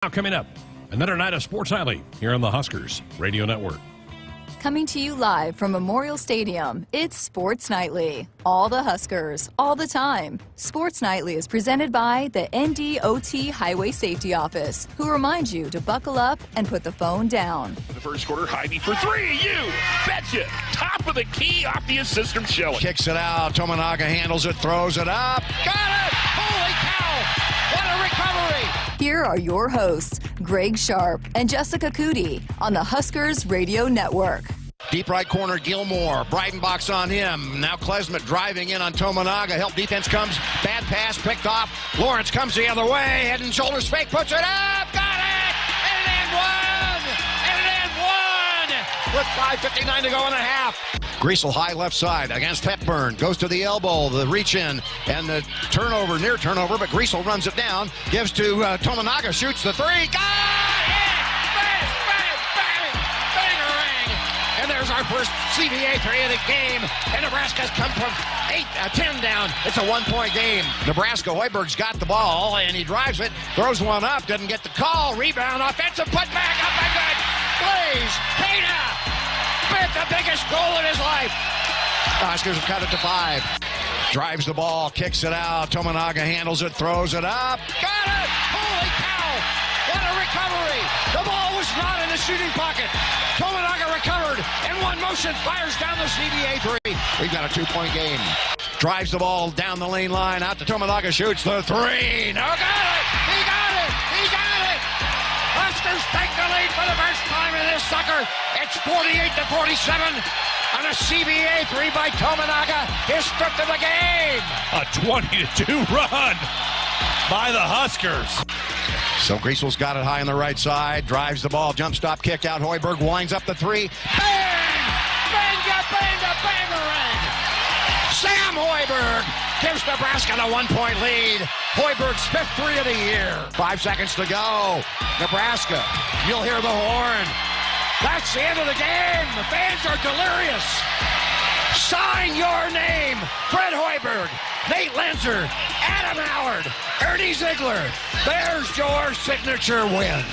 Now coming up, another night of sports highlight here on the Huskers Radio Network. Coming to you live from Memorial Stadium, it's Sports Nightly. All the Huskers, all the time. Sports Nightly is presented by the NDOT Highway Safety Office, who remind you to buckle up and put the phone down. The first quarter, Heide for three. You betcha. Top of the key off the assist from Shay. Kicks it out. Tominaga handles it, throws it up. Got it! Holy cow! What a recovery! Here are your hosts, Greg Sharpe and Jessica Coody on the Huskers Radio Network. Deep right corner, Gilmore. Breidenbach's on him. Now Klesmet driving in on Tominaga. Help defense comes. Bad pass picked off. Lawrence comes the other way. Head and shoulders fake. Puts it up. Got it! And one! And one! With 5:59 to go in the half. Griesel high left side against Hepburn. Goes to the elbow. The reach in. And the turnover, near turnover. But Griesel runs it down. Gives to Tominaga. Shoots the three. Got it! Bang! Bang! Bang! Bang-a-rang! And there's our first CBA three of the game. And Nebraska's come from 10 down. It's a one-point game. Nebraska, Hoiberg's got the ball, and he drives it. Throws one up. Doesn't get the call. Rebound. Offensive putback. Up and good. Blaze. Kana. With the biggest goal in his life. The Huskers have cut it to 5. Drives the ball. Kicks it out. Tominaga handles it. Throws it up. Got it! Holy cow! What a recovery! The ball was not in the shooting pocket. Tominaga recovered. In one motion, fires down the CBA three. We've got a 2-point game. Drives the ball down the lane line. Out to Tominaga. Shoots the three. No, got it! He got it! He got it! Huskers take the lead for the first time in this sucker. It's 48-47. On a CBA three by Tominaga. His fifth of the game. A 20-2 run by the Huskers. So Griesel's got it high on the right side. Drives the ball. Jump stop kick out. Hoiberg winds up the three. Bang! Banga, banga, bangarang! Sam Hoiberg gives Nebraska the 1-point lead. Hoiberg's 5th three of the year. 5 seconds to go. Nebraska, you'll hear the horn. That's the end of the game. The fans are delirious. Sign your name. Fred Hoiberg, Nate Lenzer, Adam Howard, Ernie Ziegler. There's your signature win.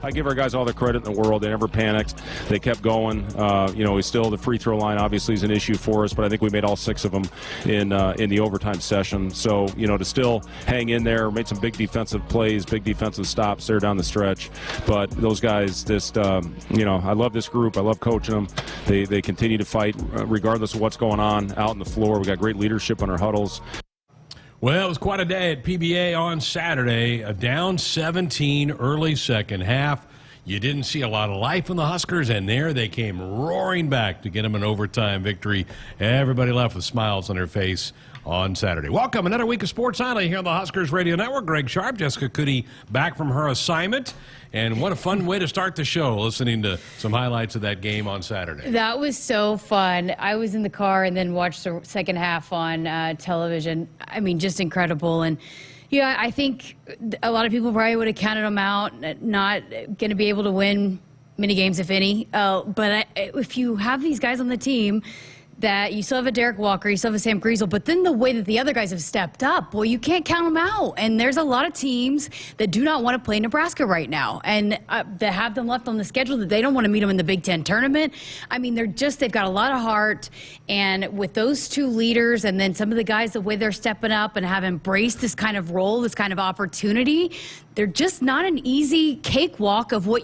I give our guys all the credit in the world. They never panicked. They kept going. We still, the free throw line obviously is an issue for us, but I think we made all 6 of them in the overtime session. So, to still hang in there, made some big defensive plays, big defensive stops there down the stretch. But those guys just, I love this group. I love coaching them. They continue to fight regardless of what's going on out on the floor. We got great leadership on our huddles. Well, it was quite a day at PBA on Saturday. A down 17 early second half. You didn't see a lot of life in the Huskers, and there they came roaring back to get them an overtime victory. Everybody left with smiles on their face on Saturday. Welcome, another week of Sports Highlight here on the Huskers Radio Network. Greg Sharpe, Jessica Coody back from her assignment. And what a fun way to start the show, listening to some highlights of that game on Saturday. That was so fun. I was in the car and then watched the second half on television. I mean, just incredible. And yeah, I think a lot of people probably would have counted them out, not going to be able to win many games, if any. But if you have these guys on the team, that you still have a Derek Walker, you still have a Sam Griesel, but then the way that the other guys have stepped up, boy, you can't count them out. And there's a lot of teams that do not want to play Nebraska right now, and that have them left on the schedule that they don't want to meet them in the Big Ten tournament. I mean, they've got a lot of heart, and with those 2 leaders and then some of the guys, the way they're stepping up and have embraced this kind of role, this kind of opportunity, they're just not an easy cakewalk of what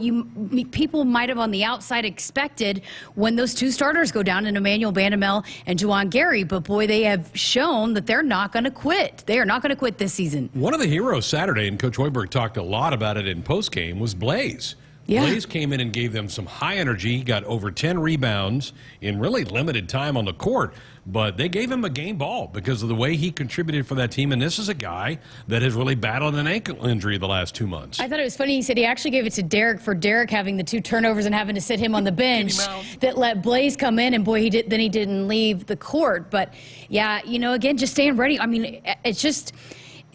people might have on the outside expected when those 2 starters go down in Emmanuel Bandamel and Juwan Gary. But boy, they have shown that they're not going to quit. They are not going to quit this season. One of the heroes Saturday, and Coach Hoiberg talked a lot about it in postgame, was Blaze. Yeah. Blaze came in and gave them some high energy, got over 10 rebounds in really limited time on the court, but they gave him a game ball because of the way he contributed for that team, and this is a guy that has really battled an ankle injury the last 2 months. I thought it was funny, he said he actually gave it to Derek for Derek having the 2 turnovers and having to sit him on the bench that let Blaze come in, and boy, he didn't leave the court. But yeah, again, just staying ready. I mean, it's just...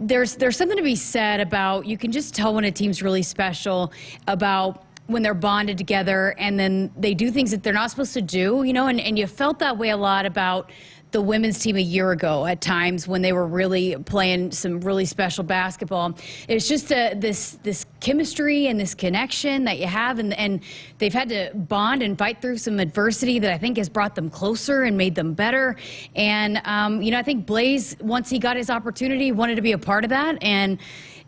There's something to be said about, you can just tell when a team's really special about when they're bonded together and then they do things that they're not supposed to do, and you felt that way a lot about the women's team a year ago at times when they were really playing some really special basketball. It's just this chemistry and this connection that you have, and they've had to bond and fight through some adversity that I think has brought them closer and made them better. And I think Blaze, once he got his opportunity, wanted to be a part of that. And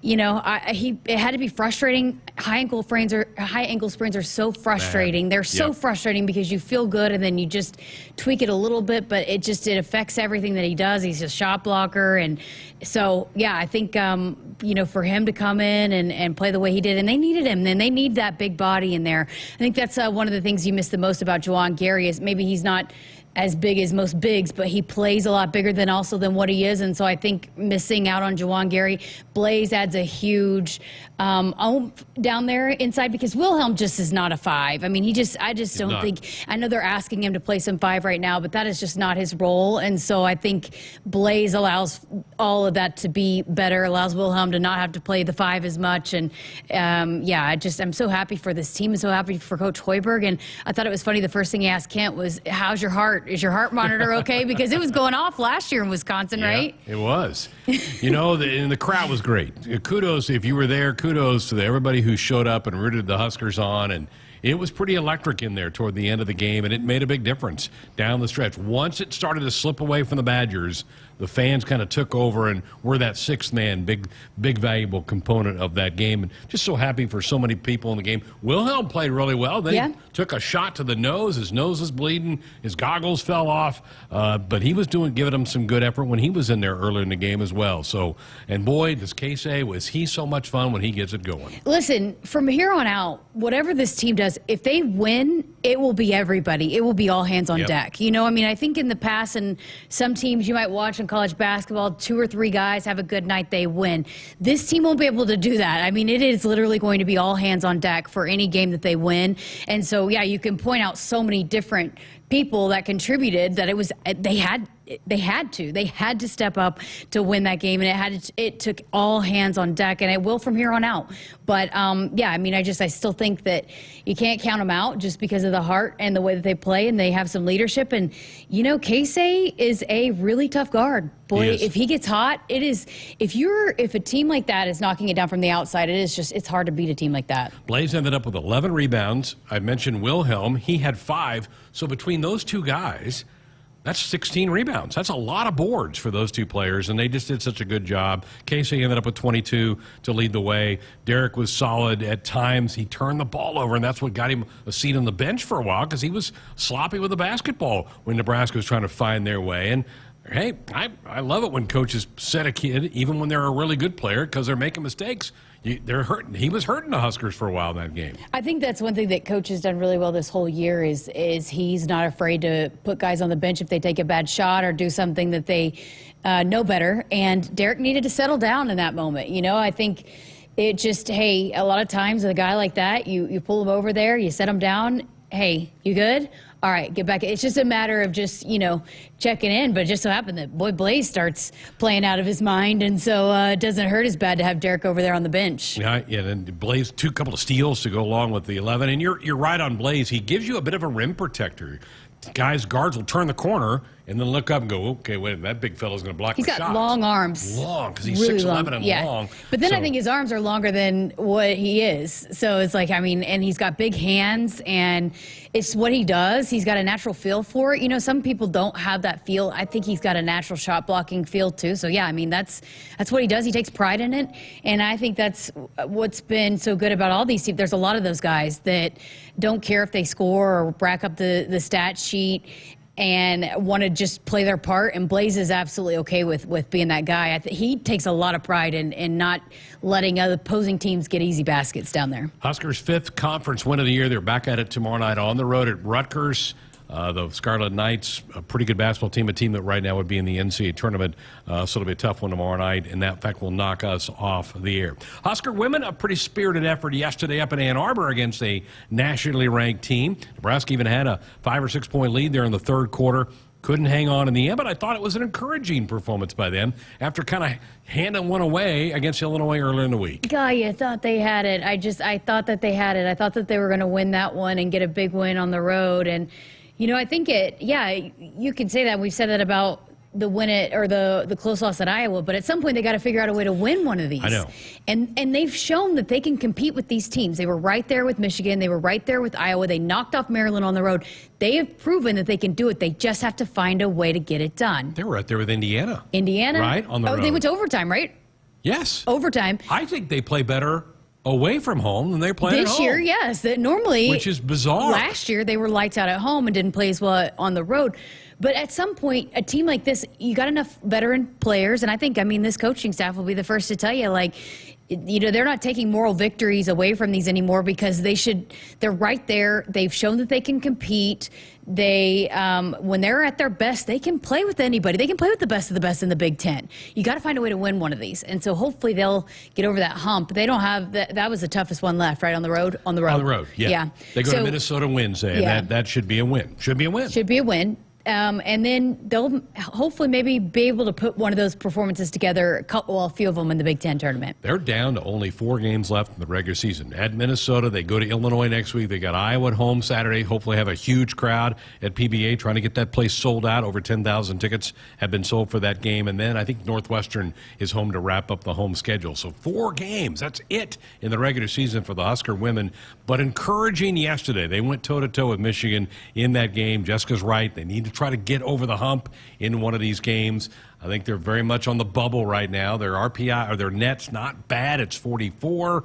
it had to be frustrating. High ankle sprains are so frustrating. They're so frustrating because you feel good and then you just tweak it a little bit, but it affects everything that he does. He's a shot blocker, and so I think for him to come in and play the way he did, and they needed him. Then they need that big body in there. I think that's one of the things you miss the most about Juwan Gary is maybe he's not as big as most bigs, but he plays a lot bigger than what he is. And so I think missing out on Juwan Gary, Blaze adds a huge oomph down there inside, because Wilhelm just is not a 5. I mean, I just don't think, I know they're asking him to play some 5 right now, but that is just not his role. And so I think Blaze allows all of that to be better, allows Wilhelm to not have to play the 5 as much. And I'm so happy for this team and so happy for Coach Hoiberg. And I thought it was funny, the first thing he asked Kent was, how's your heart? Is your heart monitor okay? Because it was going off last year in Wisconsin, right? It was. And the crowd was great. Kudos, if you were there, kudos to everybody who showed up and rooted the Huskers on. And it was pretty electric in there toward the end of the game, and it made a big difference down the stretch. Once it started to slip away from the Badgers, the fans kind of took over and were that sixth man, big valuable component of that game. And just so happy for so many people in the game. Wilhelm played really well. They took a shot to the nose. His nose was bleeding. His goggles fell off. But he was giving them some good effort when he was in there earlier in the game as well. So, and boy, does Casey, was he so much fun when he gets it going. Listen, from here on out, whatever this team does, if they win, it will be everybody. It will be all hands on deck. I think in the past, and some teams you might watch in college basketball, 2 or 3 guys have a good night, they win. This team won't be able to do that. I mean, it is literally going to be all hands on deck for any game that they win. And so, you can point out so many different people that contributed that they had to step up to win that game, and it took all hands on deck, and it will from here on out. But I still think that you can't count them out just because of the heart and the way that they play, and they have some leadership. And Casey is a really tough guard. Boy, if he gets hot, it is. If a team like that is knocking it down from the outside, it's hard to beat a team like that. Blaze ended up with 11 rebounds. I mentioned Wilhelm; he had 5. So between those two guys, that's 16 rebounds. That's a lot of boards for those two players, and they just did such a good job. Casey ended up with 22 to lead the way. Derek was solid at times. He turned the ball over, and that's what got him a seat on the bench for a while, because he was sloppy with the basketball when Nebraska was trying to find their way. And hey, I love it when coaches set a kid, even when they're a really good player, because they're making mistakes. They're hurting. He was hurting the Huskers for a while in that game. I think that's one thing that Coach has done really well this whole year is he's not afraid to put guys on the bench if they take a bad shot or do something that they know better. And Derek needed to settle down in that moment. I think it just, a lot of times with a guy like that, you pull him over there, you set him down. Hey, you good? All right, get back. It's just a matter of just, checking in. But it just so happened that Blaze starts playing out of his mind. And so it doesn't hurt as bad to have Derek over there on the bench. And Blaze, couple of steals to go along with the 11. And you're right on Blaze. He gives you a bit of a rim protector. Guards will turn the corner and then look up and go, okay, wait, that big fella's going to block my shot. He's got long arms. Long, because he's really 6'11" and long. But then I think his arms are longer than what he is. So it's and he's got big hands, and it's what he does. He's got a natural feel for it. Some people don't have that feel. I think he's got a natural shot blocking feel too. So that's what he does. He takes pride in it. And I think that's what's been so good about all these teams. There's a lot of those guys that don't care if they score or rack up the stat sheet and want to just play their part. And Blaze is absolutely okay with being that guy. He takes a lot of pride in not letting other opposing teams get easy baskets down there. Huskers' 5th conference win of the year. They're back at it tomorrow night on the road at Rutgers. The Scarlet Knights, a pretty good basketball team, a team that right now would be in the NCAA tournament. So it'll be a tough one tomorrow night, and that, in fact, will knock us off the air. Husker women, a pretty spirited effort yesterday up in Ann Arbor against a nationally ranked team. Nebraska even had a 5 or 6 point lead there in the third quarter. Couldn't hang on in the end, but I thought it was an encouraging performance by them after kind of handing one away against Illinois earlier in the week. Guy, I thought they had it. I thought that they had it. I thought that they were going to win that one and get a big win on the road. And I think you can say that. We've said that about the win it or the close loss at Iowa, but at some point they got to figure out a way to win one of these. I know. And they've shown that they can compete with these teams. They were right there with Michigan. They were right there with Iowa. They knocked off Maryland on the road. They have proven that they can do it. They just have to find a way to get it done. They were right there with Indiana. Right? On the road. They went to overtime, right? Yes. Overtime. I think they play better away from home than they play at home. This year, yes. That normally, which is bizarre. Last year, they were lights out at home and didn't play as well on the road. But at some point, a team like this, you got enough veteran players, and I think, this coaching staff will be the first to tell you, they're not taking moral victories away from these anymore because they're right there. They've shown that they can compete. They, when they're at their best, they can play with anybody. They can play with the best of the best in the Big Ten. You got to find a way to win one of these. And so hopefully they'll get over that hump. They don't have, that was the toughest one left, right? On the road? On the road, yeah. They go to Minnesota Wednesday, and that should be a win. Should be a win. And then they'll hopefully maybe be able to put one of those performances together, a few of them in the Big Ten tournament. They're down to only 4 games left in the regular season. At Minnesota, they go to Illinois next week. They got Iowa at home Saturday. Hopefully have a huge crowd at PBA trying to get that place sold out. Over 10,000 tickets have been sold for that game. And then I think Northwestern is home to wrap up the home schedule. So 4 games. That's it in the regular season for the Husker women. But encouraging yesterday. They went toe-to-toe with Michigan in that game. Jessica's right. They need to try to get over the hump in one of these games. I think they're very much on the bubble right now. Their RPI or their net's not bad. It's 44,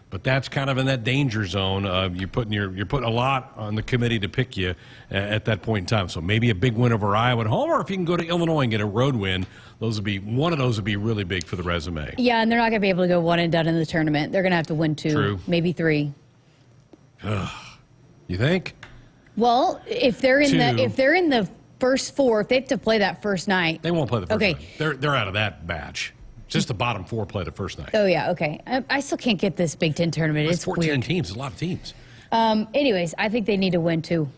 but that's kind of in that danger zone. You're putting a lot on the committee to pick you at that point in time. So maybe a big win over Iowa at home, or if you can go to Illinois and get a road win, one of those would be really big for the resume. Yeah, and they're not going to be able to go one and done in the tournament. They're going to have to win 2, maybe 3. You think? Well, if they're in the first 4, if they have to play that first night, they won't play the first night. They're out of that batch. Just the bottom 4 play the first night. Oh yeah, okay. I still can't get this Big Ten tournament. It's 14 weird. teams. It's a lot of teams. Anyways, I think they need to win 2.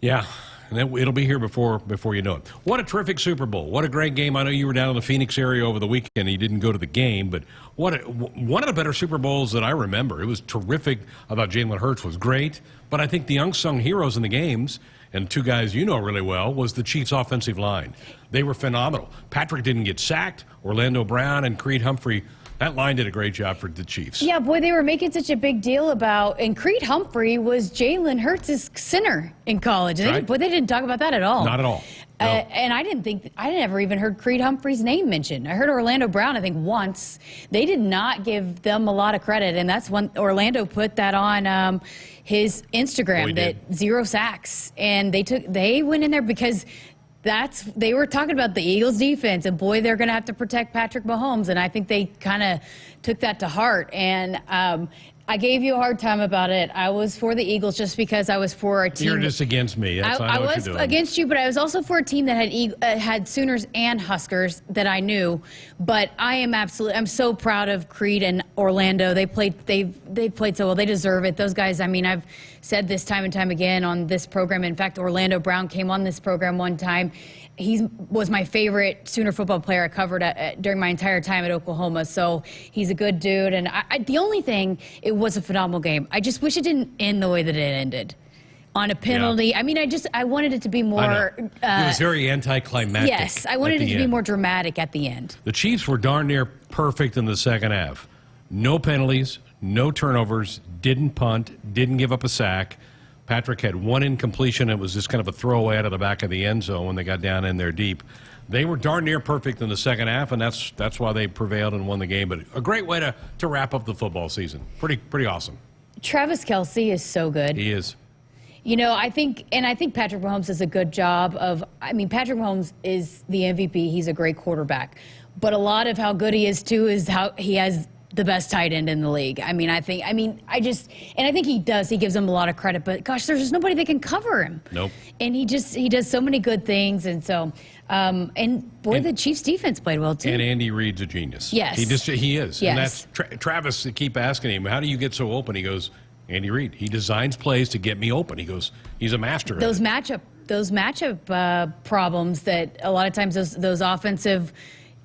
Yeah. And it'll be here before you know it. What a terrific Super Bowl. What a great game. I know you were down in the Phoenix area over the weekend and you didn't go to the game, but one of the better Super Bowls that I remember. It was terrific. I thought Jalen Hurts was great, but I think the unsung heroes in the games, and 2 guys you know really well, was the Chiefs' offensive line. They were phenomenal. Patrick didn't get sacked. Orlando Brown and Creed Humphrey, that line did a great job for the Chiefs. Yeah, boy, they were making such a big deal about, and Creed Humphrey was Jalen Hurts' center in college. And they didn't talk about that at all. Not at all. No. And I never even heard Creed Humphrey's name mentioned. I heard Orlando Brown, I think, once. They did not give them a lot of credit, and that's when Orlando put that on his Instagram, that 0 sacks. And they went in there because they were talking about the Eagles defense, and boy, they're going to have to protect Patrick Mahomes, and I think they kind of took that to heart. And I gave you a hard time about it. I was for the Eagles just because I was for a team. You're just against me. I was against you, but I was also for a team that had Sooners and Huskers that I knew. But I'm so proud of Creed and Orlando. They played so well. They deserve it. Those guys, I've said this time and time again on this program. In fact, Orlando Brown came on this program one time. He was my favorite Sooner football player I covered during my entire time at Oklahoma. So he's a good dude. And the only thing, it was a phenomenal game. I just wish it didn't end the way that it ended. On a penalty. Yeah. I wanted it to be more. It was very anticlimactic. Yes, I wanted it to be more dramatic at the end. The Chiefs were darn near perfect in the second half. No penalties, no turnovers, didn't punt, didn't give up a sack. Patrick had 1 incompletion. It was just kind of a throwaway out of the back of the end zone when they got down in there deep. They were darn near perfect in the second half, and that's why they prevailed and won the game. But a great way to wrap up the football season. Pretty awesome. Travis Kelce is so good. He is. I think Patrick Mahomes does a good job of. Patrick Mahomes is the MVP. He's a great quarterback, but a lot of how good he is too is how he has the best tight end in the league. I think he does. He gives him a lot of credit, but gosh, there's just nobody that can cover him. Nope. And he does so many good things, and so, the Chiefs defense played well too. And Andy Reid's a genius. Yes. He is. Yes. And that's Travis. They keep asking him, how do you get so open? He goes, Andy Reid. He designs plays to get me open. He goes, he's a master. Those matchup problems that a lot of times those offensive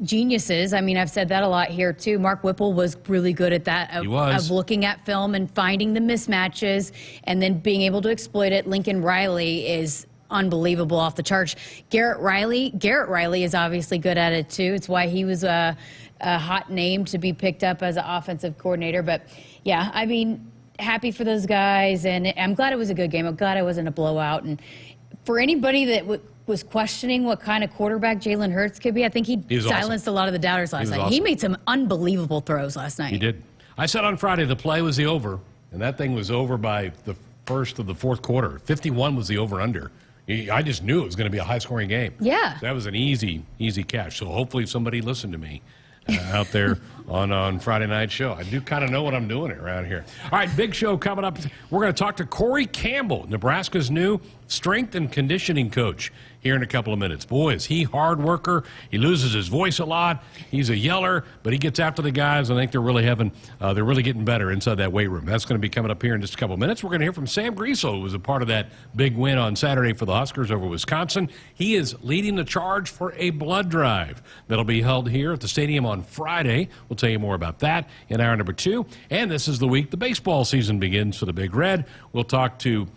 geniuses. I've said that a lot here too. Mark Whipple was really good at that. Of looking at film and finding the mismatches and then being able to exploit it. Lincoln Riley is unbelievable, off the charts. Garrett Riley is obviously good at it too. It's why he was a hot name to be picked up as an offensive coordinator. But yeah, I mean, happy for those guys, and I'm glad it was a good game. I'm glad it wasn't a blowout. And for anybody that was questioning what kind of quarterback Jalen Hurts could be, I think he silenced a lot of the doubters last night. Awesome. He made some unbelievable throws last night. He did. I said on Friday the play was the over, and that thing was over by the first of the fourth quarter. 51 was the over-under. I just knew it was going to be a high-scoring game. Yeah. So that was an easy catch. So hopefully somebody listened to me out there on Friday night show. I do kind of know what I'm doing around here. All right, big show coming up. We're going to talk to Corey Campbell, Nebraska's new strength and conditioning coach, here in a couple of minutes. Boy, is he hard worker. He loses his voice a lot. He's a yeller, but he gets after the guys. I think they're really getting better inside that weight room. That's going to be coming up here in just a couple of minutes. We're going to hear from Sam Griesel, who was a part of that big win on Saturday for the Huskers over Wisconsin. He is leading the charge for a blood drive that'll be held here at the stadium on Friday. We'll tell you more about that in hour number 2. And this is the week the baseball season begins for the Big Red. We'll talk to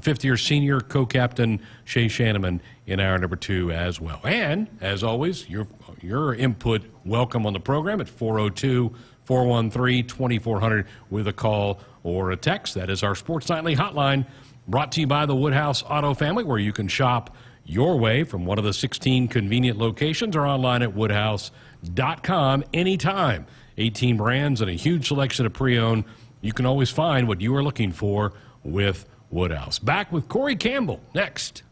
fifth-year senior co-captain Shay Schanaman in hour number 2 as well. And, as always, your input welcome on the program at 402-413-2400 with a call or a text. That is our Sports Nightly hotline, brought to you by the Woodhouse Auto Family, where you can shop your way from one of the 16 convenient locations or online at woodhouse.com anytime. 18 brands and a huge selection of pre-owned. You can always find what you are looking for with Woodhouse. Back with Corey Campbell next.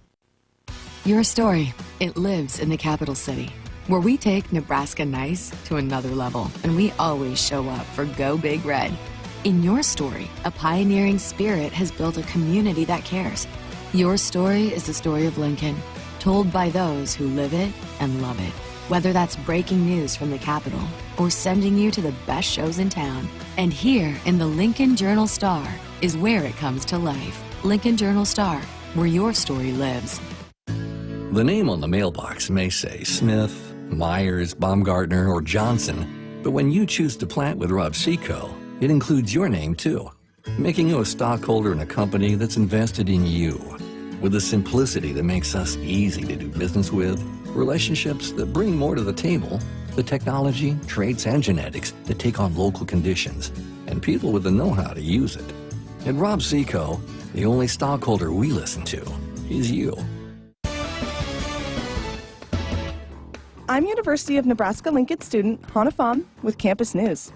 Your story, it lives in the capital city, where we take Nebraska nice to another level, and we always show up for Go Big Red. In your story, a pioneering spirit has built a community that cares. Your story is the story of Lincoln, told by those who live it and love it. Whether that's breaking news from the Capitol or sending you to the best shows in town. And here in the Lincoln Journal-Star is where it comes to life. Lincoln Journal-Star, where your story lives. The name on the mailbox may say Smith, Myers, Baumgartner, or Johnson, but when you choose to plant with Rob Seco, it includes your name too, making you a stockholder in a company that's invested in you. With the simplicity that makes us easy to do business with, relationships that bring more to the table, the technology, traits, and genetics that take on local conditions, and people with the know-how to use it. At Rob Seco, the only stockholder we listen to is you. I'm University of Nebraska-Lincoln student Hannah Pham with Campus News.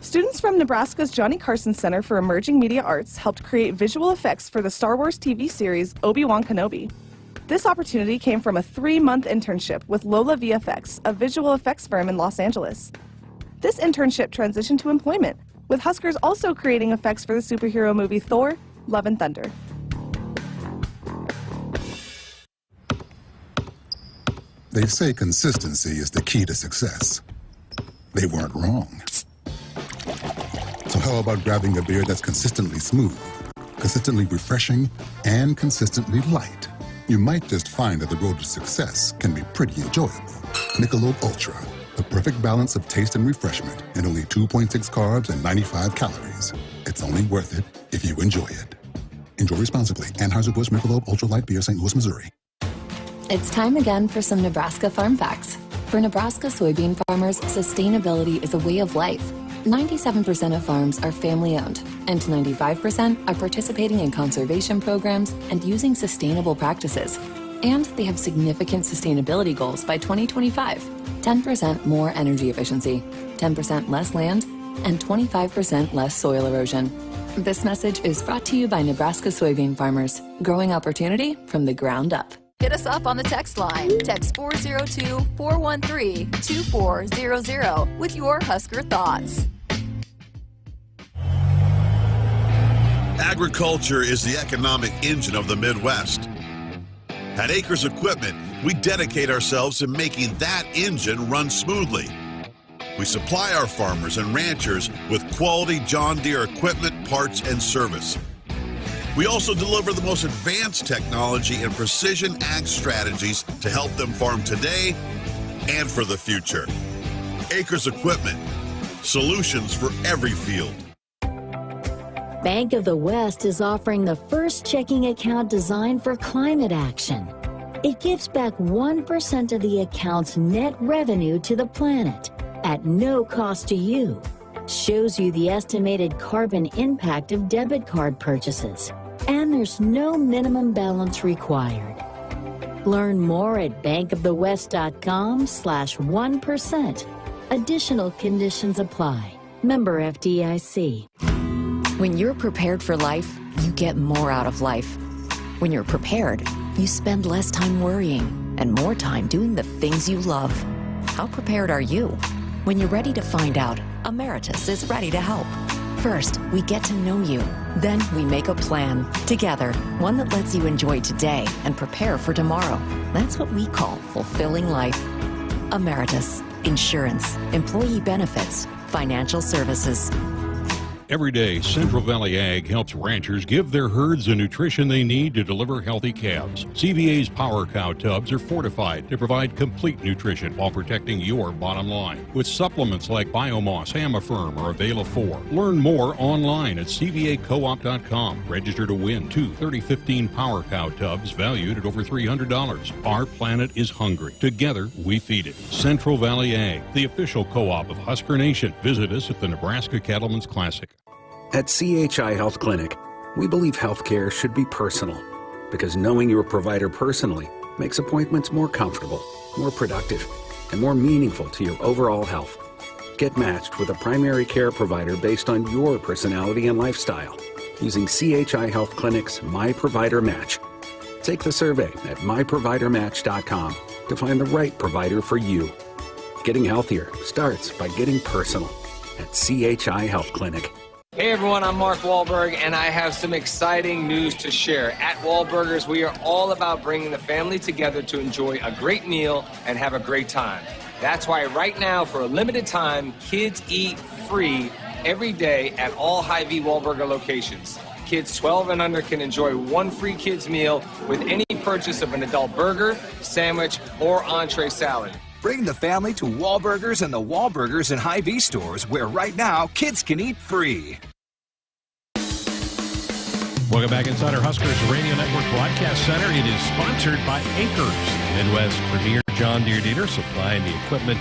Students from Nebraska's Johnny Carson Center for Emerging Media Arts helped create visual effects for the Star Wars TV series Obi-Wan Kenobi. This opportunity came from a 3-month internship with Lola VFX, a visual effects firm in Los Angeles. This internship transitioned to employment, with Huskers also creating effects for the superhero movie Thor: Love and Thunder. They say consistency is the key to success. They weren't wrong. So how about grabbing a beer that's consistently smooth, consistently refreshing, and consistently light? You might just find that the road to success can be pretty enjoyable. Michelob Ultra, the perfect balance of taste and refreshment, and only 2.6 carbs and 95 calories. It's only worth it if you enjoy it. Enjoy responsibly. Anheuser-Busch Michelob Ultra Light Beer, St. Louis, Missouri. It's time again for some Nebraska farm facts. For Nebraska soybean farmers, sustainability is a way of life. 97% of farms are family-owned, and 95% are participating in conservation programs and using sustainable practices. And they have significant sustainability goals by 2025. 10% more energy efficiency, 10% less land, and 25% less soil erosion. This message is brought to you by Nebraska soybean farmers, growing opportunity from the ground up. Hit us up on the text line. Text 402-413-2400 with your Husker thoughts. Agriculture is the economic engine of the Midwest. At Acres Equipment, we dedicate ourselves to making that engine run smoothly. We supply our farmers and ranchers with quality John Deere equipment, parts, and service. We also deliver the most advanced technology and precision ag strategies to help them farm today and for the future. Acres Equipment, solutions for every field. Bank of the West is offering the first checking account designed for climate action. It gives back 1% of the account's net revenue to the planet at no cost to you. Shows you the estimated carbon impact of debit card purchases. And there's no minimum balance required. Learn more at bankofthewest.com/1%. Additional conditions apply. Member FDIC. When you're prepared for life, you get more out of life. When you're prepared, you spend less time worrying and more time doing the things you love. How prepared are you? When you're ready to find out, Emeritus is ready to help. First, we get to know you. Then we make a plan together, one that lets you enjoy today and prepare for tomorrow. That's what we call fulfilling life. Emeritus, insurance, employee benefits, financial services. Every day, Central Valley Ag helps ranchers give their herds the nutrition they need to deliver healthy calves. CVA's Power Cow tubs are fortified to provide complete nutrition while protecting your bottom line. With supplements like Biomoss, Hamafirm, or Avail4. Learn more online at cvacoop.com. Register to win 2 3015 Power Cow tubs valued at over $300. Our planet is hungry. Together, we feed it. Central Valley Ag, the official co-op of Husker Nation. Visit us at the Nebraska Cattlemen's Classic. At CHI Health Clinic, we believe healthcare should be personal because knowing your provider personally makes appointments more comfortable, more productive, and more meaningful to your overall health. Get matched with a primary care provider based on your personality and lifestyle using CHI Health Clinic's My Provider Match. Take the survey at myprovidermatch.com to find the right provider for you. Getting healthier starts by getting personal at CHI Health Clinic. Hey everyone, I'm Mark Wahlberg, and I have some exciting news to share. At Wahlburgers, we are all about bringing the family together to enjoy a great meal and have a great time. That's why right now, for a limited time, kids eat free every day at all Hy-Vee Wahlburger locations. Kids 12 and under can enjoy one free kids meal with any purchase of an adult burger, sandwich, or entree salad. Bring the family to Wahlburgers and the Wahlburgers and Hy-Vee stores, where right now kids can eat free. Welcome back inside our Huskers Radio Network Broadcast Center. It is sponsored by Acres, Midwest premier John Deere dealer, supplying the equipment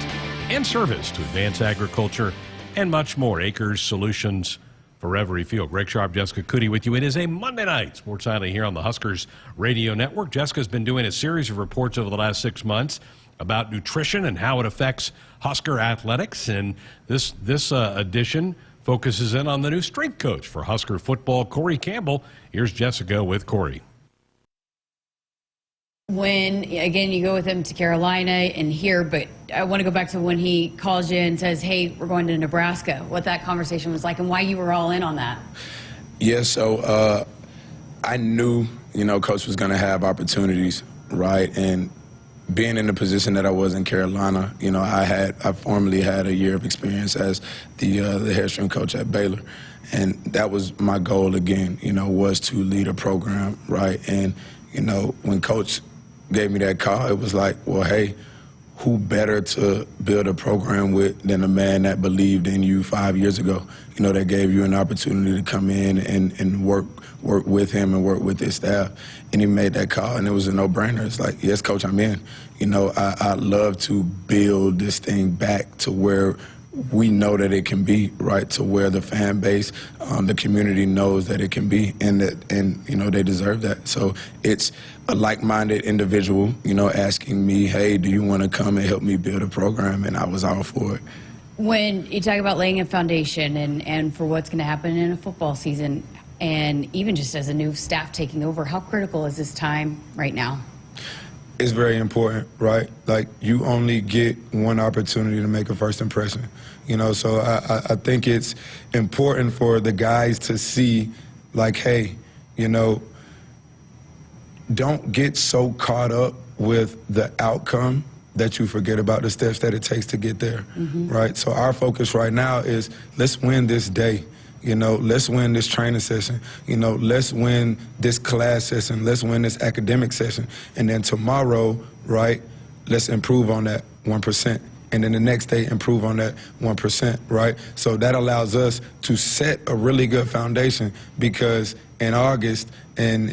and service to advance agriculture and much more. Acres solutions for every field. Greg Sharpe, Jessica Coody with you. It is a Monday night Sports Nightly here on the Huskers Radio Network. Jessica's been doing a series of reports over the last 6 months about nutrition and how it affects Husker athletics. And this edition focuses in on the new strength coach for Husker football, Corey Campbell. Here's Jessica with Corey. When, again, you go with him to Carolina and here, but I want to go back to when he calls you and says, hey, we're going to Nebraska, what that conversation was like and why you were all in on that. Yeah, so I knew, Coach was going to have opportunities, right? And being in the position that I was in Carolina, I formerly had a year of experience as the head strength coach at Baylor. And that was my goal again, was to lead a program, right? And, when Coach gave me that call, it was like, well, hey, who better to build a program with than a man that believed in you 5 years ago, that gave you an opportunity to come in and work with him and work with his staff. And he made that call, and it was a no-brainer. It's like, yes, Coach, I'm in. I'd love to build this thing back to where we know that it can be, right, to where the fan base, the community knows that it can be, and they deserve that. So it's a like-minded individual, asking me, hey, do you want to come and help me build a program? And I was all for it. When you talk about laying a foundation and for what's going to happen in a football season, and even just as a new staff taking over, how critical is this time right now? It's very important, right? Like, you only get one opportunity to make a first impression, so I think it's important for the guys to see, like, hey, don't get so caught up with the outcome that you forget about the steps that it takes to get there, right? So our focus right now is, let's win this day. Let's win this training session. Let's win this class session. Let's win this academic session. And then tomorrow, right, let's improve on that 1%. and then the next day improve on that 1%, right? So that allows us to set a really good foundation, because in August and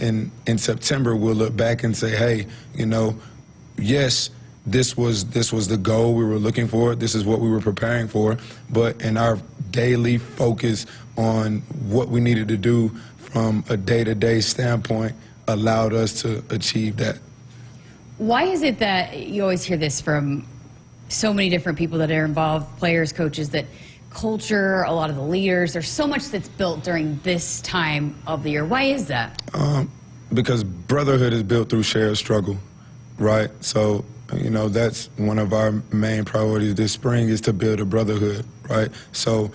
in September, we'll look back and say, hey, you know, yes, this was the goal we were looking for. This is what we were preparing for. But in our daily focus on what we needed to do from a day-to-day standpoint allowed us to achieve that. Why is it that you always hear this from so many different people that are involved, players, coaches, that culture, a lot of the leaders, there's so much that's built during this time of the year? Why is that? Because brotherhood is built through shared struggle, right? So, you know, that's one of our main priorities this spring, is to build a brotherhood, right? So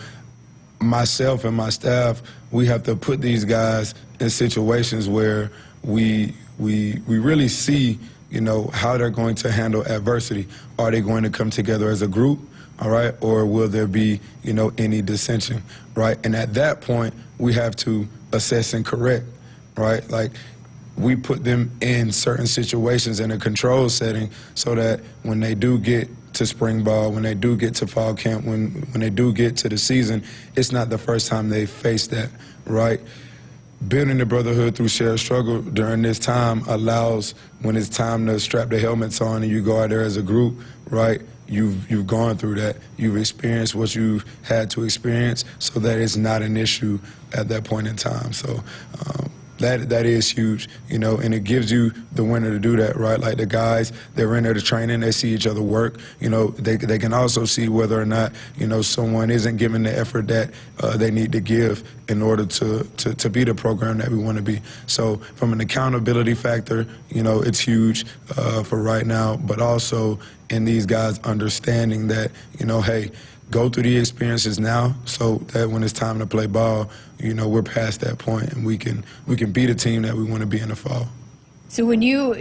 myself and my staff, we have to put these guys in situations where we really see, you know, how they're going to handle adversity. Are they going to come together as a group, all right, or will there be, you know, any dissension, right? And at that point, we have to assess and correct, right? Like, we put them in certain situations in a control setting so that when they do get to spring ball, when they do get to fall camp, when they do get to the season, it's not the first time they face that, right? Building the brotherhood through shared struggle during this time allows, when it's time to strap the helmets on and you go out there as a group, right, you've gone through that. You've experienced what you've had to experience, so that it's not an issue at that point in time. So that is huge, you know, and it gives you the winner to do that, right? Like the guys, they're in there to training, they see each other work, you know, they can also see whether or not, you know, someone isn't giving the effort that they need to give in order to be the program that we want to be. So from an accountability factor, you know, it's huge for right now, but also in these guys understanding that, you know, hey, go through the experiences now so that when it's time to play ball, you know, we're past that point and we can be the team that we want to be in the fall. So when you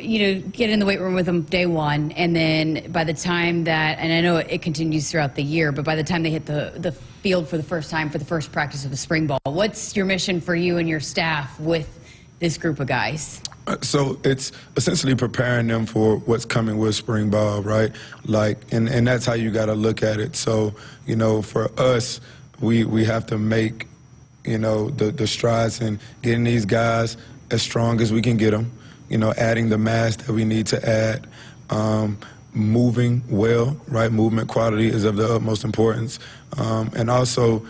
get in the weight room with them day one, and then by the time that, and I know it continues throughout the year, but by the time they hit the field for the first time, for the first practice of the spring ball, what's your mission for you and your staff with this group of guys? So it's essentially preparing them for what's coming with spring ball, right? Like, and that's how you got to look at it. So, you know, for us, we have to make, you know, the strides in getting these guys as strong as we can get them, you know, adding the mass that we need to add, moving well, right? Movement quality is of the utmost importance, and also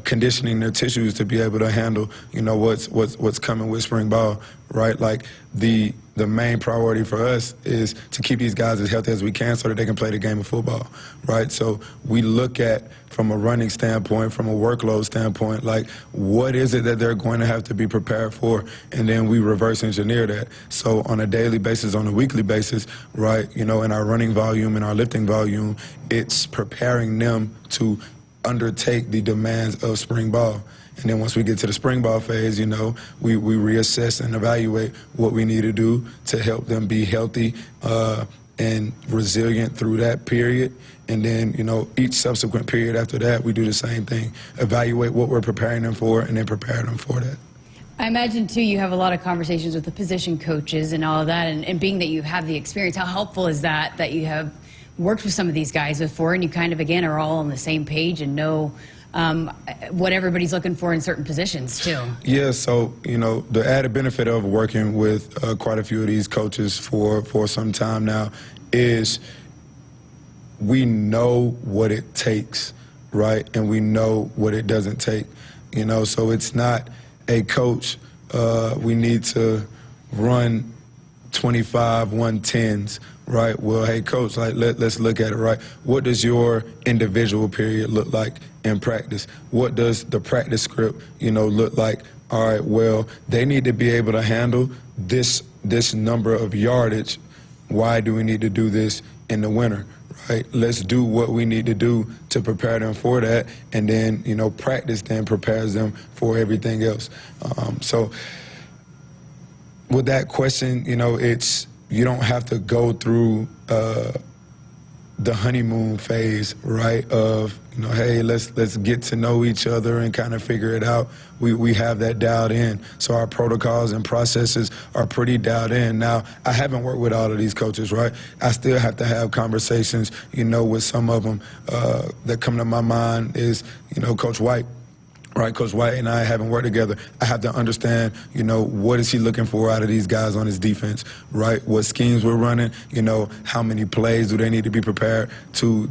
conditioning their tissues to be able to handle, you know, what's coming with spring ball, right? Like the main priority for us is to keep these guys as healthy as we can so that they can play the game of football, right? So we look at, from a running standpoint, from a workload standpoint, like what is it that they're going to have to be prepared for, and then we reverse engineer that. So on a daily basis, on a weekly basis, right, you know, in our running volume and our lifting volume, it's preparing them to undertake the demands of spring ball. And then once we get to the spring ball phase, you know, we reassess and evaluate what we need to do to help them be healthy and resilient through that period. And then, you know, each subsequent period after that, we do the same thing. Evaluate what we're preparing them for and then prepare them for that. I imagine, too, you have a lot of conversations with the position coaches and all of that. And being that you have the experience, how helpful is that you have worked with some of these guys before and you kind of, again, are all on the same page and know what everybody's looking for in certain positions, too? Yeah, so, you know, the added benefit of working with quite a few of these coaches for some time now is we know what it takes, right? And we know what it doesn't take, you know? So it's not, hey, coach, we need to run 25 110s, right? Well, hey, coach, like let's look at it, right? What does your individual period look like in practice? What does the practice script, you know, look like? All right, well, they need to be able to handle this number of yardage. Why do we need to do this in the winter, right? Let's do what we need to do to prepare them for that, and then, you know, practice then prepares them for everything else. So with that question, you know, you don't have to go through the honeymoon phase, right, of, You know, hey, let's get to know each other and kind of figure it out. We have that dialed in. So our protocols and processes are pretty dialed in. Now, I haven't worked with all of these coaches, right? I still have to have conversations, you know, with some of them that come to my mind is, you know, Coach White. Right, Coach White and I haven't worked together. I have to understand, you know, what is he looking for out of these guys on his defense, right? What schemes we're running, you know, how many plays do they need to be prepared to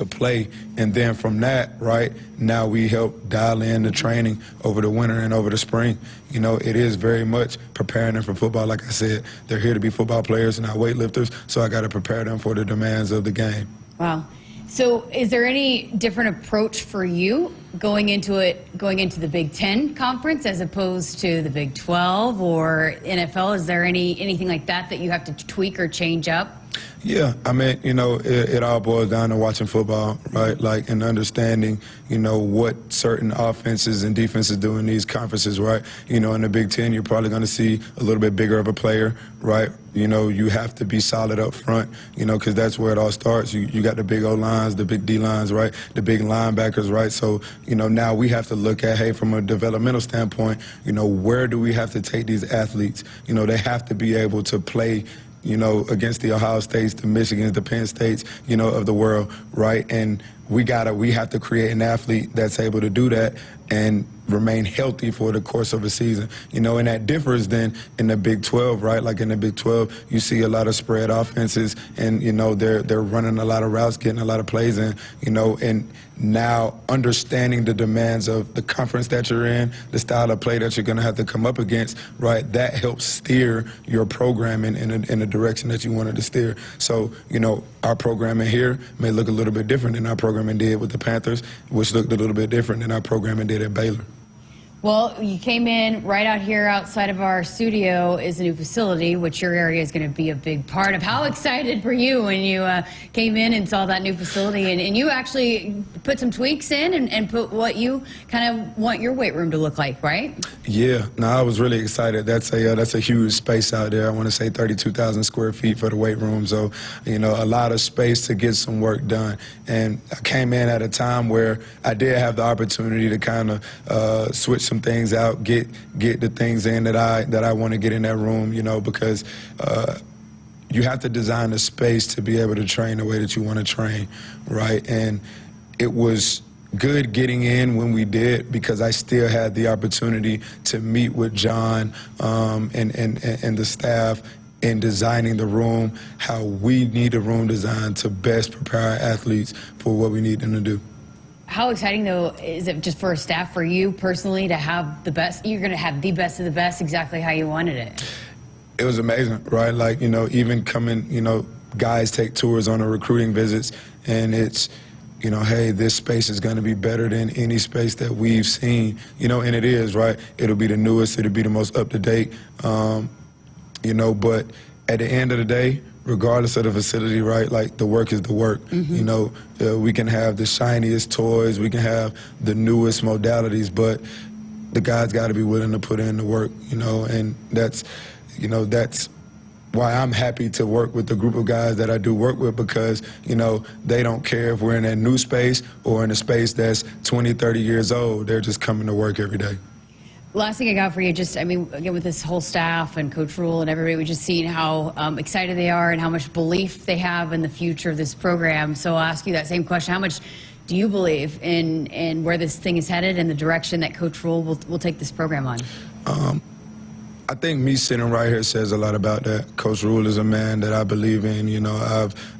play, and then from that, right, now we help dial in the training over the winter and over the spring. You know, it is very much preparing them for football. Like I said, they're here to be football players and not weightlifters, so I got to prepare them for the demands of the game. Wow. So is there any different approach for you going into the Big Ten conference as opposed to the Big 12 or NFL? Is there anything like that you have to tweak or change up? Yeah, I mean, you know, it all boils down to watching football, right? Like, and understanding, you know, what certain offenses and defenses do in these conferences, right? You know, in the Big Ten, you're probably going to see a little bit bigger of a player, right? You know, you have to be solid up front, you know, because that's where it all starts. You got the big O-lines, the big D-lines, right? The big linebackers, right? So, you know, now we have to look at, hey, from a developmental standpoint, you know, where do we have to take these athletes? You know, they have to be able to play, you know, against the Ohio States, the Michigans, the Penn States, you know, of the world, right? And we have to create an athlete that's able to do that and remain healthy for the course of a season. You know, and that differs then in the Big 12, right? Like in the Big 12, you see a lot of spread offenses and, you know, they're running a lot of routes, getting a lot of plays in, you know, and now understanding the demands of the conference that you're in, the style of play that you're going to have to come up against, right? That helps steer your programming in the direction that you wanted to steer. So, you know, our programming here may look a little bit different than our programming did with the Panthers, which looked a little bit different than our programming did at Baylor. Well, you came in right out here outside of our studio is a new facility, which your area is going to be a big part of. How excited were you when you came in and saw that new facility? And you actually put some tweaks in and put what you kind of want your weight room to look like, right? Yeah, no, I was really excited. That's a huge space out there. I want to say 32,000 square feet for the weight room. So, you know, a lot of space to get some work done. And I came in at a time where I did have the opportunity to kind of switch some things out, get the things in that I want to get in that room, you know, because you have to design a space to be able to train the way that you want to train, right? And it was good getting in when we did because I still had the opportunity to meet with John and the staff in designing the room, how we need the room designed to best prepare our athletes for what we need them to do. How exciting, though, is it just for a staff, for you personally, to have the best? You're going to have the best of the best exactly how you wanted it. It was amazing, right? Like, you know, even coming, you know, guys take tours on the recruiting visits, and it's, you know, hey, this space is going to be better than any space that we've seen, you know, and it is, right? It'll be the newest, it'll be the most up-to-date, you know, but at the end of the day, regardless of the facility, right, like the work is the work. Mm-hmm. You know, we can have the shiniest toys, we can have the newest modalities, but the guys got to be willing to put in the work, you know, and that's why I'm happy to work with the group of guys that I do work with because, you know, they don't care if we're in that new space or in a space that's 20, 30 years old. They're just coming to work every day. Last thing I got for you, just, I mean, again, with this whole staff and Coach Rule and everybody, we just seen how excited they are and how much belief they have in the future of this program. So I'll ask you that same question. How much do you believe in where this thing is headed and the direction that Coach Rule will take this program on? I think me sitting right here says a lot about that. Coach Rule is a man that I believe in. You know,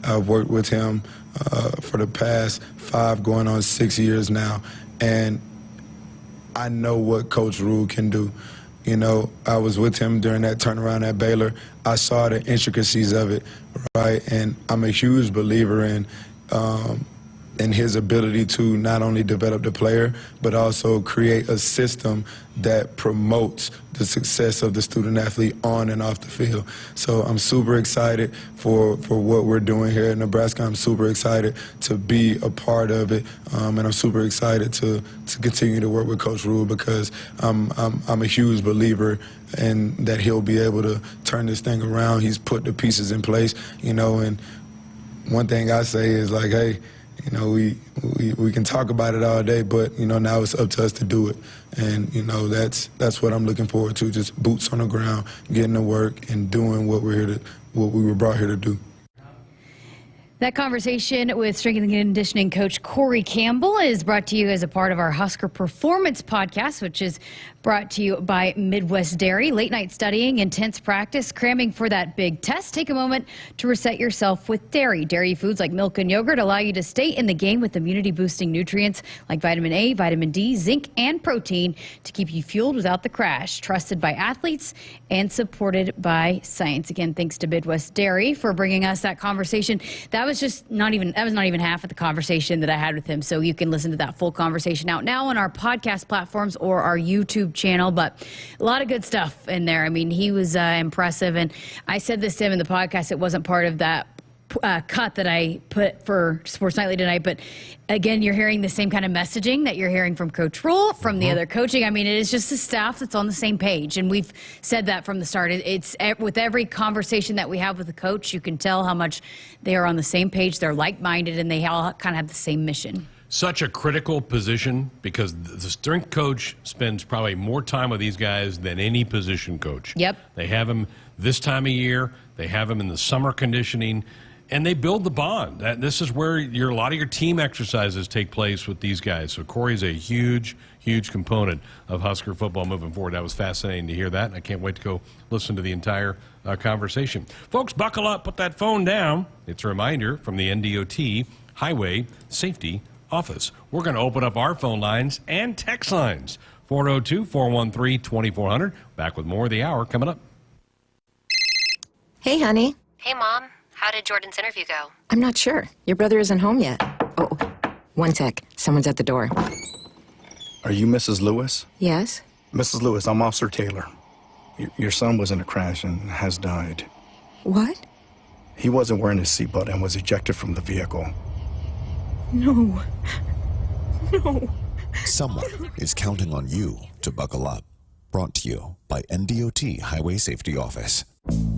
I've worked with him for the past 5 going on 6 years now. And I know what Coach Rule can do. You know, I was with him during that turnaround at Baylor. I saw the intricacies of it, right? And I'm a huge believer in his ability to not only develop the player, but also create a system that promotes the success of the student athlete on and off the field. So I'm super excited for what we're doing here in Nebraska. I'm super excited to be a part of it, and I'm super excited to continue to work with Coach Rule because I'm a huge believer in that he'll be able to turn this thing around. He's put the pieces in place, you know, and one thing I say is like, hey, You know, we can talk about it all day, but, you know, now it's up to us to do it. And, you know, that's what I'm looking forward to, just boots on the ground, getting to work and doing what we were brought here to do. That conversation with strength and conditioning coach Corey Campbell is brought to you as a part of our Husker Performance podcast, which is brought to you by Midwest Dairy. Late night studying, intense practice, cramming for that big test. Take a moment to reset yourself with dairy. Dairy foods like milk and yogurt allow you to stay in the game with immunity-boosting nutrients like vitamin A, vitamin D, zinc, and protein to keep you fueled without the crash. Trusted by athletes and supported by science. Again, thanks to Midwest Dairy for bringing us that conversation. That was not even half of the conversation that I had with him. So you can listen to that full conversation out now on our podcast platforms or our YouTube channel. But a lot of good stuff in there. I mean, he was impressive. And I said this to him in the podcast. It wasn't part of that cut that I put for Sports Nightly tonight. But again, you're hearing the same kind of messaging that you're hearing from Coach Rule, from the other coaching. I mean, it is just the staff that's on the same page. And we've said that from the start. It's with every conversation that we have with the coach, you can tell how much they are on the same page. They're like-minded and they all kind of have the same mission. Such a critical position because the strength coach spends probably more time with these guys than any position coach. Yep. They have him this time of year. They have him in the summer conditioning. And they build the bond. This is where a lot of your team exercises take place with these guys. So Corey's a huge, huge component of Husker football moving forward. That was fascinating to hear that. And I can't wait to go listen to the entire conversation. Folks, buckle up. Put that phone down. It's a reminder from the NDOT Highway Safety Office. We're going to open up our phone lines and text lines. 402-413-2400. Back with more of the hour coming up. Hey, honey. Hey, Mom. How did Jordan's interview go? I'm not sure. Your brother isn't home yet. Oh, one sec. Someone's at the door. Are you Mrs. Lewis? Yes? Mrs. Lewis, I'm Officer Taylor. Your son was in a crash and has died. What? He wasn't wearing his seatbelt and was ejected from the vehicle. No. No. Someone is counting on you to buckle up. Brought to you by NDOT Highway Safety Office.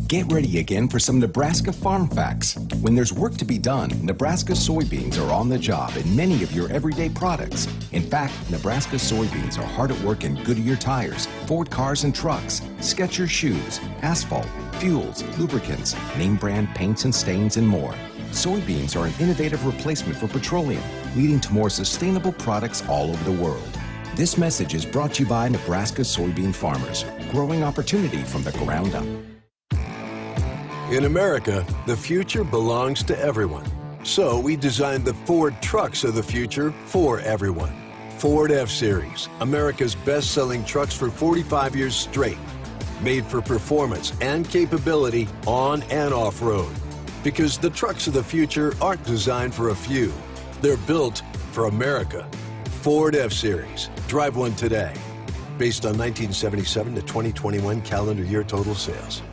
Get ready again for some Nebraska farm facts. When there's work to be done, Nebraska soybeans are on the job in many of your everyday products. In fact, Nebraska soybeans are hard at work in Goodyear tires, Ford cars and trucks, Skechers shoes, asphalt, fuels, lubricants, name brand paints and stains, and more. Soybeans are an innovative replacement for petroleum, leading to more sustainable products all over the world. This message is brought to you by Nebraska soybean farmers, growing opportunity from the ground up. In America, the future belongs to everyone. So we designed the Ford trucks of the future for everyone. Ford F-Series, America's best-selling trucks for 45 years straight. Made for performance and capability on and off-road. Because the trucks of the future aren't designed for a few. They're built for America. Ford F-Series. Drive one today. Based on 1977 to 2021 calendar year total sales.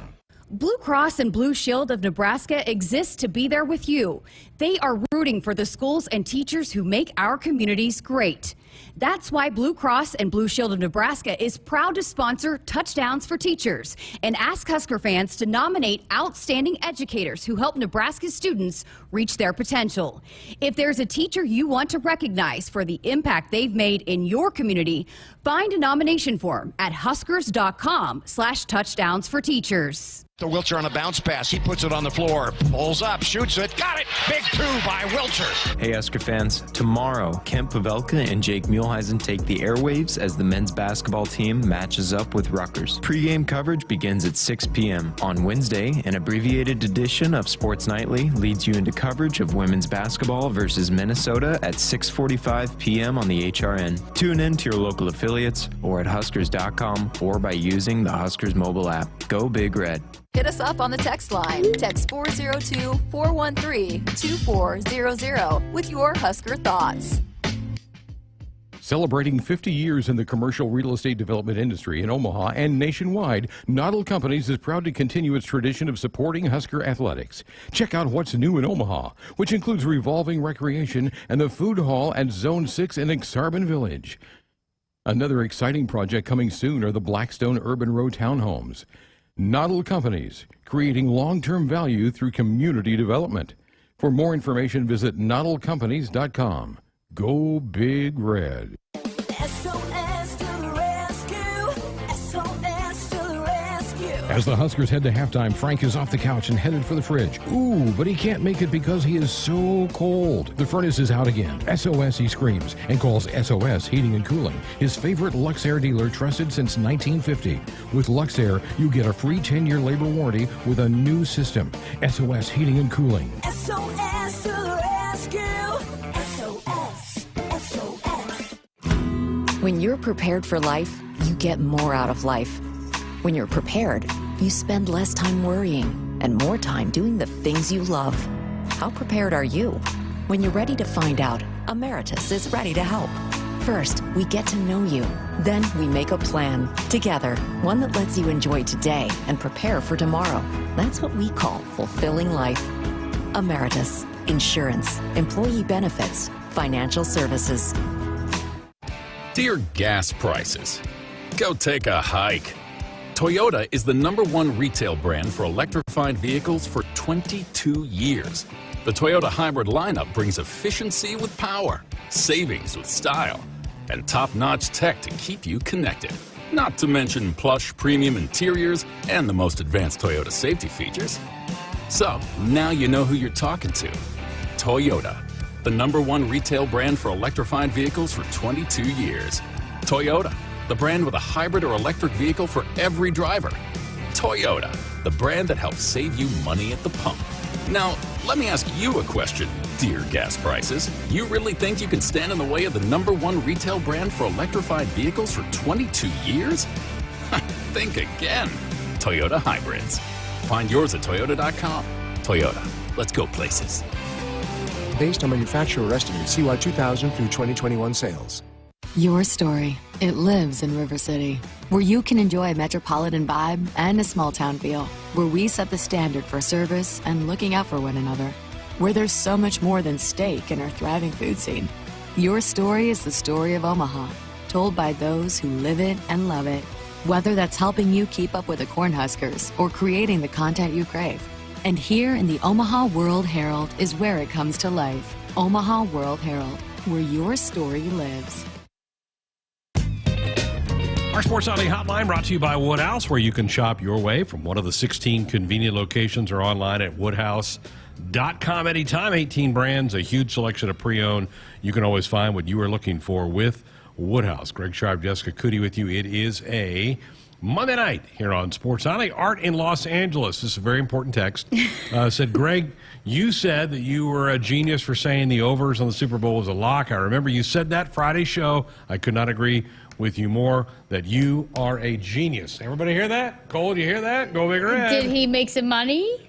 Blue Cross and Blue Shield of Nebraska exists to be there with you. They are rooting for the schools and teachers who make our communities great. That's why Blue Cross and Blue Shield of Nebraska is proud to sponsor Touchdowns for Teachers and ask Husker fans to nominate outstanding educators who help Nebraska students reach their potential. If there's a teacher you want to recognize for the impact they've made in your community, find a nomination form at huskers.com/touchdownsforteachers. To Wilcher on a bounce pass. He puts it on the floor. Pulls up, shoots it. Got it. Big two by Wilcher. Hey, Husker fans. Tomorrow, Kent Pavelka and Jake Muehlheisen take the airwaves as the men's basketball team matches up with Rutgers. Pre-game coverage begins at 6 p.m. On Wednesday, an abbreviated edition of Sports Nightly leads you into coverage of women's basketball versus Minnesota at 6:45 p.m. on the HRN. Tune in to your local affiliates or at huskers.com or by using the Huskers mobile app. Go Big Red. Hit us up on the text line. Text 402-413-2400 with your Husker thoughts. Celebrating 50 years in the commercial real estate development industry in Omaha and nationwide, Noddle Companies is proud to continue its tradition of supporting Husker athletics. Check out what's new in Omaha, which includes revolving recreation and the food hall at Zone 6 in Exarban Village. Another exciting project coming soon are the Blackstone Urban Row townhomes. Noddle Companies, creating long-term value through community development. For more information, visit noddlecompanies.com. Go Big Red. SOS to the rescue. SOS to the rescue. As the Huskers head to halftime, Frank is off the couch and headed for the fridge. Ooh, but he can't make it because he is so cold. The furnace is out again. SOS, he screams, and calls SOS Heating and Cooling, his favorite Luxair dealer trusted since 1950. With Luxair, you get a free 10-year labor warranty with a new system. SOS Heating and Cooling. SOS to the rescue. SOS. SOS. When you're prepared for life, you get more out of life. When you're prepared, you spend less time worrying and more time doing the things you love. How prepared are you? When you're ready to find out, Emeritus is ready to help. First, we get to know you. Then we make a plan together, one that lets you enjoy today and prepare for tomorrow. That's what we call fulfilling life. Emeritus, insurance, employee benefits, financial services. Dear gas prices, go take a hike. Toyota is the #1 retail brand for electrified vehicles for 22 years. The Toyota hybrid lineup brings efficiency with power, savings with style, and top-notch tech to keep you connected. Not to mention plush premium interiors and the most advanced Toyota safety features. So, now you know who you're talking to. Toyota, the #1 retail brand for electrified vehicles for 22 years. Toyota, the brand with a hybrid or electric vehicle for every driver. Toyota, the brand that helps save you money at the pump. Now, let me ask you a question, dear gas prices. You really think you can stand in the way of the #1 retail brand for electrified vehicles for 22 years? Think again. Toyota Hybrids. Find yours at toyota.com. Toyota, let's go places. Based on manufacturer estimate CY 2000 through 2021 sales. Your story. It lives in River City, where you can enjoy a metropolitan vibe and a small town feel, where we set the standard for service and looking out for one another, where there's so much more than steak in our thriving food scene. Your story is the story of Omaha, told by those who live it and love it, whether that's helping you keep up with the Cornhuskers or creating the content you crave. And here in the Omaha World Herald is where it comes to life. Omaha World Herald, where your story lives. Our Sports Nightly Hotline brought to you by Woodhouse, where you can shop your way from one of the 16 convenient locations or online at woodhouse.com anytime. 18 brands, a huge selection of pre-owned. You can always find what you are looking for with Woodhouse. Greg Sharpe, Jessica Coody with you. It is a Monday night here on Sports Nightly. Art in Los Angeles. This is a very important text. Said, Greg, you said that you were a genius for saying the overs on the Super Bowl was a lock. I remember you said that Friday show. I could not agree with you more, that you are a genius. Everybody hear that? Cole, you hear that? Go Big Red. Did he make some money?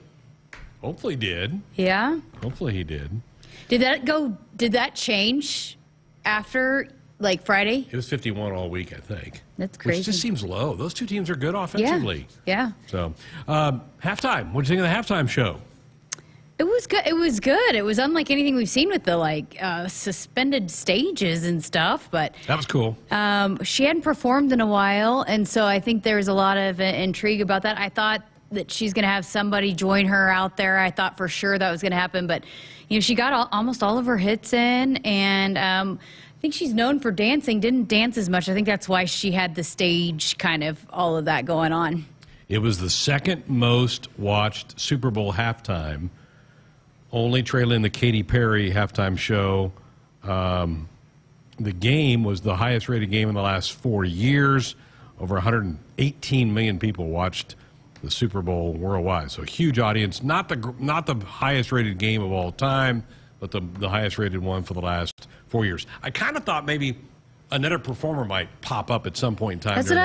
Hopefully he did. Yeah. Hopefully he did. Did that change after like Friday? It was 51 all week, I think. That's crazy. Which just seems low. Those two teams are good offensively. Yeah. So, halftime. What did you think of the halftime show? It was good. It was good. It was unlike anything we've seen with the suspended stages and stuff. But that was cool. She hadn't performed in a while, and so I think there was a lot of intrigue about that. I thought that she's going to have somebody join her out there. I thought for sure that was going to happen, but she got almost all of her hits in, and I think she's known for dancing. Didn't dance as much. I think that's why she had the stage kind of all of that going on. It was the second most watched Super Bowl halftime, only trailing the Katy Perry halftime show. The game was the highest rated game in the last 4 years. Over 118 million people watched the Super Bowl worldwide. So a huge audience. Not the highest rated game of all time, but the highest rated one for the last 4 years. I kind of thought maybe another performer might pop up at some point in time. That's what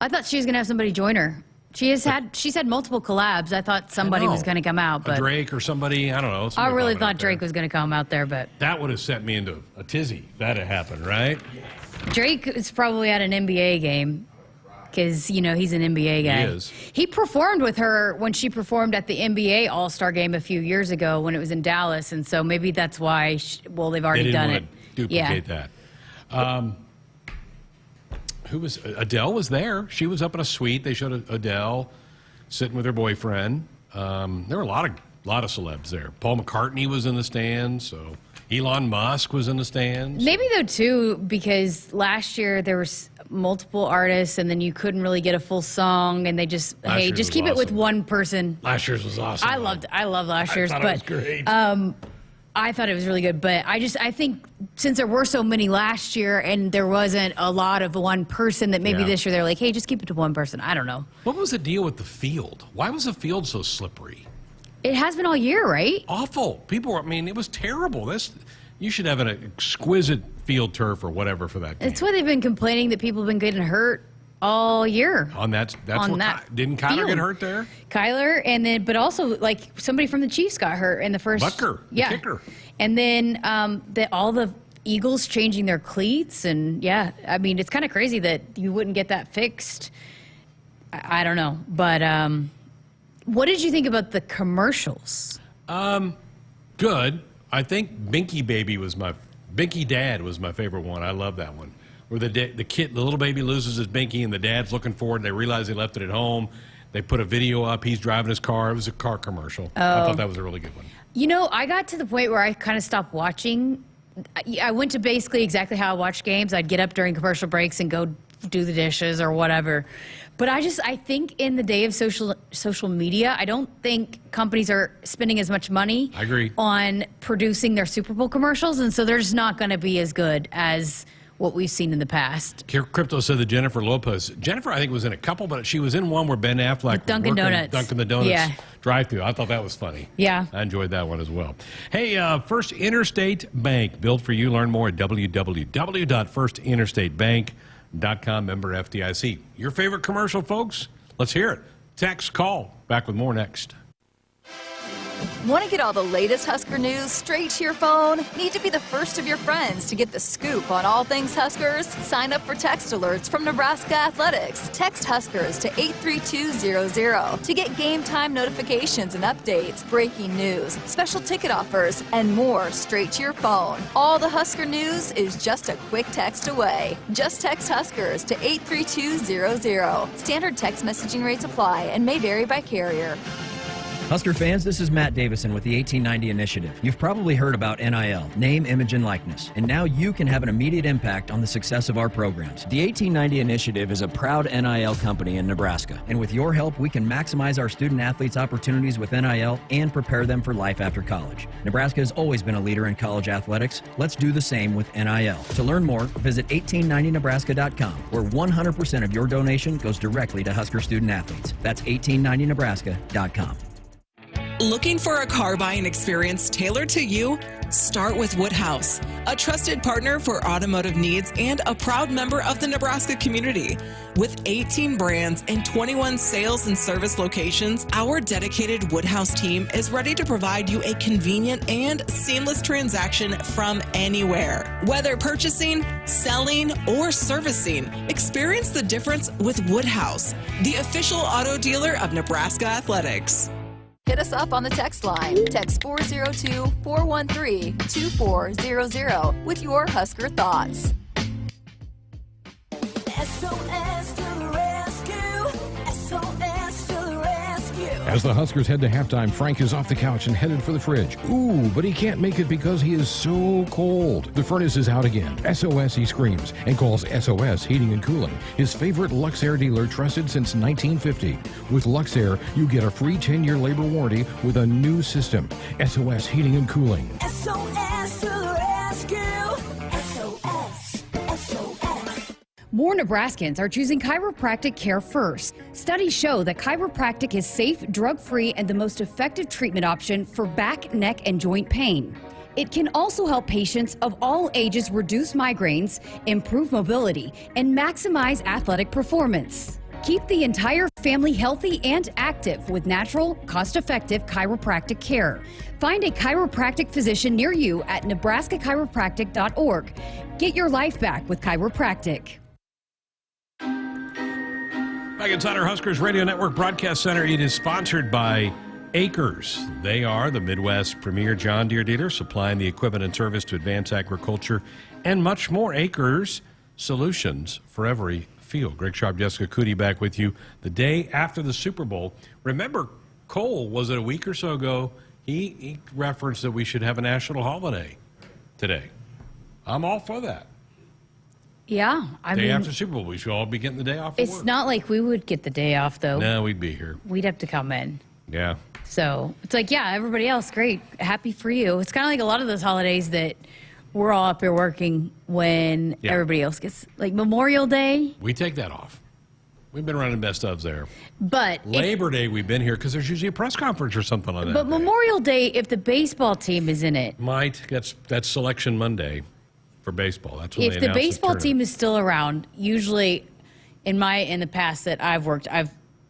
I thought she was going to have somebody join her. She's had multiple collabs. I thought somebody was going to come out, but Drake or somebody, I don't know. I really thought Drake was going to come out there, but that would have set me into a tizzy if that had happened, right? Drake is probably at an NBA game because he's an NBA guy. He is. He performed with her when she performed at the NBA All-Star Game a few years ago when it was in Dallas, and so maybe that's why. They've already done it. Duplicate that. Adele was there. She was up in a suite. They showed Adele sitting with her boyfriend. There were a lot of A lot of celebs there. Paul McCartney was in the stands, so Elon Musk was in the stands. Maybe, though, too, because last year there was multiple artists, and then you couldn't really get a full song, and they just, hey, just keep it with one person. Last year's was awesome. I love last year's, thought but it was great. I thought it was really good. But I think since there were so many last year, and there wasn't a lot of one person, that maybe this year they're like, hey, just keep it to one person. I don't know. What was the deal with the field? Why was the field so slippery? It has been all year, right? Awful. People were, I mean, it was terrible. You should have an exquisite field turf or whatever for that game. It's why they've been complaining that people have been getting hurt all year. Didn't Kyler get hurt there? Kyler, and then, but also, like, somebody from the Chiefs got hurt in the first. Butker, the kicker. And then all the Eagles changing their cleats, and I mean, it's kind of crazy that you wouldn't get that fixed. I don't know, but what did you think about the commercials? Good. I think Binky Dad was my favorite one. I love that one. Where the little baby loses his Binky, and the dad's looking for it, and they realize they left it at home. They put a video up. He's driving his car. It was a car commercial. I thought that was a really good one. You know, I got to the point where I kind of stopped watching. I went to basically exactly how I watch games. I'd get up during commercial breaks and go do the dishes or whatever. But I think in the day of social media, I don't think companies are spending as much money on producing their Super Bowl commercials, and so they're just not going to be as good as what we've seen in the past. Crypto said that Jennifer, I think, was in a couple, but she was in one where Ben Affleck Dunkin' Donuts. Dunkin' the Donuts drive-thru. I thought that was funny. Yeah. I enjoyed that one as well. Hey, First Interstate Bank, built for you. Learn more at www.firstinterstatebank.com, member FDIC. Your favorite commercial, folks? Let's hear it. Text, call. Back with more next. Want to get all the latest Husker news straight to your phone? Need to be the first of your friends to get the scoop on all things Huskers? Sign up for text alerts from Nebraska Athletics. Text Huskers to 83200 to get game time notifications and updates, breaking news, special ticket offers, and more straight to your phone. All the Husker news is just a quick text away. Just text Huskers to 83200. Standard text messaging rates apply and may vary by carrier. Husker fans, this is Matt Davison with the 1890 Initiative. You've probably heard about NIL, name, image, and likeness, and now you can have an immediate impact on the success of our programs. The 1890 Initiative is a proud NIL company in Nebraska, and with your help, we can maximize our student athletes' opportunities with NIL and prepare them for life after college. Nebraska has always been a leader in college athletics. Let's do the same with NIL. To learn more, visit 1890nebraska.com, where 100% of your donation goes directly to Husker student athletes. That's 1890nebraska.com. Looking for a car buying experience tailored to you? Start with Woodhouse, a trusted partner for automotive needs and a proud member of the Nebraska community. With 18 brands and 21 sales and service locations, our dedicated Woodhouse team is ready to provide you a convenient and seamless transaction from anywhere. Whether purchasing, selling, or servicing, experience the difference with Woodhouse, the official auto dealer of Nebraska Athletics. Hit us up on the text line. Text 402-413-2400 with your Husker thoughts. SOS to the rescue. SOS to the rescue. As the Huskers head to halftime, Frank is off the couch and headed for the fridge. Ooh, but he can't make it because he is so cold. The furnace is out again. SOS, he screams, and calls SOS Heating and Cooling, his favorite Luxair dealer trusted since 1950. With Luxair, you get a free 10-year labor warranty with a new system. SOS Heating and Cooling. SOS to the rescue. SOS. SOS. More Nebraskans are choosing chiropractic care first. Studies show that chiropractic is safe, drug-free, and the most effective treatment option for back, neck, and joint pain. It can also help patients of all ages reduce migraines, improve mobility, and maximize athletic performance. Keep the entire family healthy and active with natural, cost-effective chiropractic care. Find a chiropractic physician near you at nebraskachiropractic.org. Get your life back with chiropractic. Back inside our Huskers Radio Network Broadcast Center, it is sponsored by Acres. They are the Midwest premier John Deere dealer, supplying the equipment and service to advance agriculture and much more. Acres, solutions for every field. Greg Sharpe, Jessica Coody back with you the day after the Super Bowl. Remember, Cole, was it a week or so ago, He referenced that we should have a national holiday today. I'm all for that. Yeah, I Day mean, after Super Bowl, we should all be getting the day off of it's work. not like we would get the day off, though. No, we'd be here. We'd have to come in. Yeah. So it's like, yeah, everybody else, great. Happy for you. It's kind of like a lot of those holidays that we're all up here working when everybody else gets, like Memorial Day. We take that off. We've been running best ofs there. But Labor Day, we've been here because there's usually a press conference or something on that. But Memorial Day, if the baseball team is in it. Might. That's Selection Monday for baseball. That's when If they the announce baseball tournament. team is still around, usually in the past that I've worked,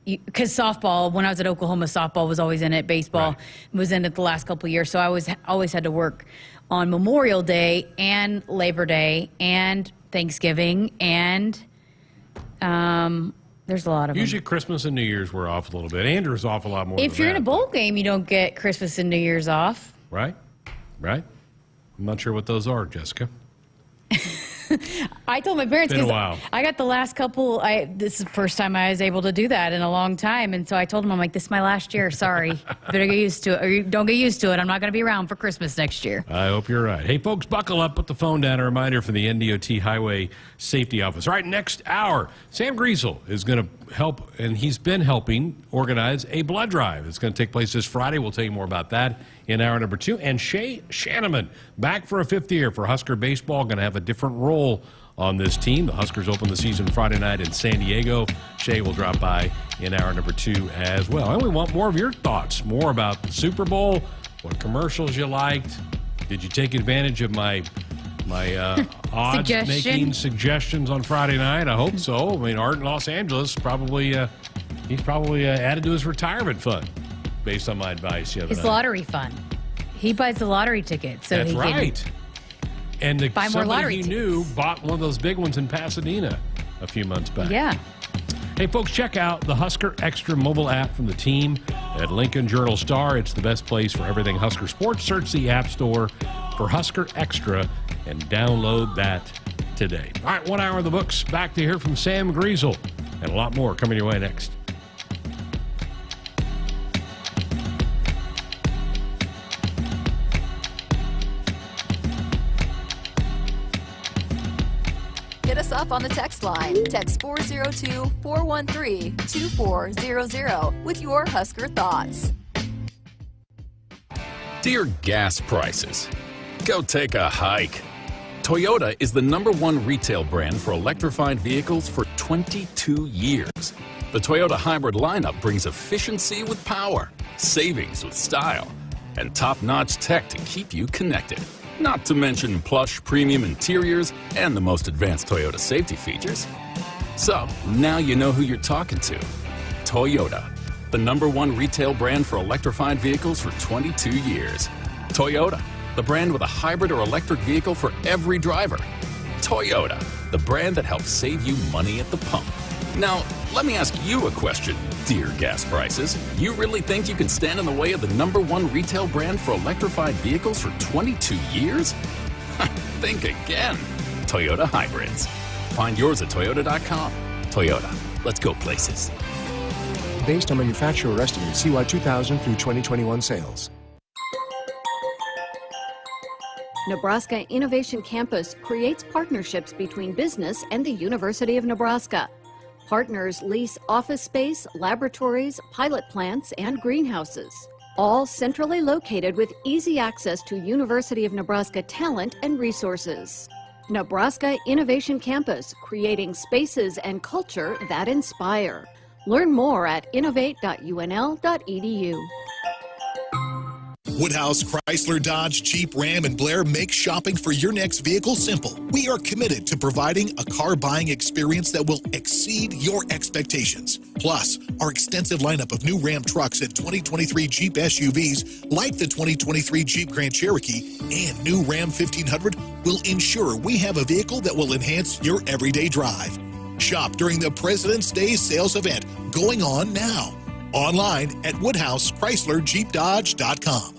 because softball, when I was at Oklahoma, softball was always in it. Baseball was in it the last couple of years. So I always had to work on Memorial Day and Labor Day and Thanksgiving and there's a lot of Usually them. Christmas and New Year's we're off a little bit. Andrew's off a lot more If than you're in that. a bowl game, you don't get Christmas and New Year's off. Right? I'm not sure what those are, Jessica. I told my parents Been a because while. I got the last couple. This is the first time I was able to do that in a long time, and so I told them, I'm like, "This is my last year. Sorry, better get used to it, or you don't get used to it. I'm not going to be around for Christmas next year." I hope you're right. Hey, folks, buckle up. Put the phone down. A reminder from the NDOT Highway Safety Office. All right, next hour, Sam Griesel is going to help, and he's been helping organize a blood drive. It's going to take place this Friday. We'll tell you more about that in hour number 2. And Shay Schanaman, back for a 5th year for Husker baseball, going to have a different role on this team. The Huskers open the season Friday night in San Diego. Shay will drop by in hour number 2 as well. And we want more of your thoughts, more about the Super Bowl, what commercials you liked. Did you take advantage of my odds-making suggestions on Friday night? I hope so. I mean, Art in Los Angeles he's probably added to his retirement fund based on my advice the other His night. lottery fund. He buys the lottery tickets, so That's he right. can And buy more somebody lottery he tickets. knew bought one of those big ones in Pasadena a few months back. Yeah. Hey, folks, check out the Husker Extra mobile app from the team at Lincoln Journal-Star. It's the best place for everything Husker sports. Search the App Store for Husker Extra and download that today. All right, 1 hour of the books. Back to hear from Sam Griesel and a lot more coming your way next. Hit us up on the text line. Text 402-413-2400 with your Husker thoughts. Dear gas prices, go take a hike. Toyota is the #1 retail brand for electrified vehicles for 22 years. The Toyota hybrid lineup brings efficiency with power, savings with style, and top-notch tech to keep you connected. Not to mention plush premium interiors and the most advanced Toyota safety features. So, now you know who you're talking to. Toyota, the #1 retail brand for electrified vehicles for 22 years. Toyota, the brand with a hybrid or electric vehicle for every driver. Toyota, the brand that helps save you money at the pump. Now, let me ask you a question, dear gas prices. You really think you can stand in the way of the #1 retail brand for electrified vehicles for 22 years? Think again. Toyota Hybrids. Find yours at toyota.com. Toyota, let's go places. Based on manufacturer estimates, CY 2000 through 2021 sales. Nebraska Innovation Campus creates partnerships between business and the University of Nebraska. Partners lease office space, laboratories, pilot plants, and greenhouses, all centrally located with easy access to University of Nebraska talent and resources. Nebraska Innovation Campus, creating spaces and culture that inspire. Learn more at innovate.unl.edu. Woodhouse, Chrysler, Dodge, Jeep, Ram, and Blair make shopping for your next vehicle simple. We are committed to providing a car buying experience that will exceed your expectations. Plus, our extensive lineup of new Ram trucks and 2023 Jeep SUVs, like the 2023 Jeep Grand Cherokee and new Ram 1500, will ensure we have a vehicle that will enhance your everyday drive. Shop during the President's Day sales event going on now. Online at WoodhouseChryslerJeepDodge.com.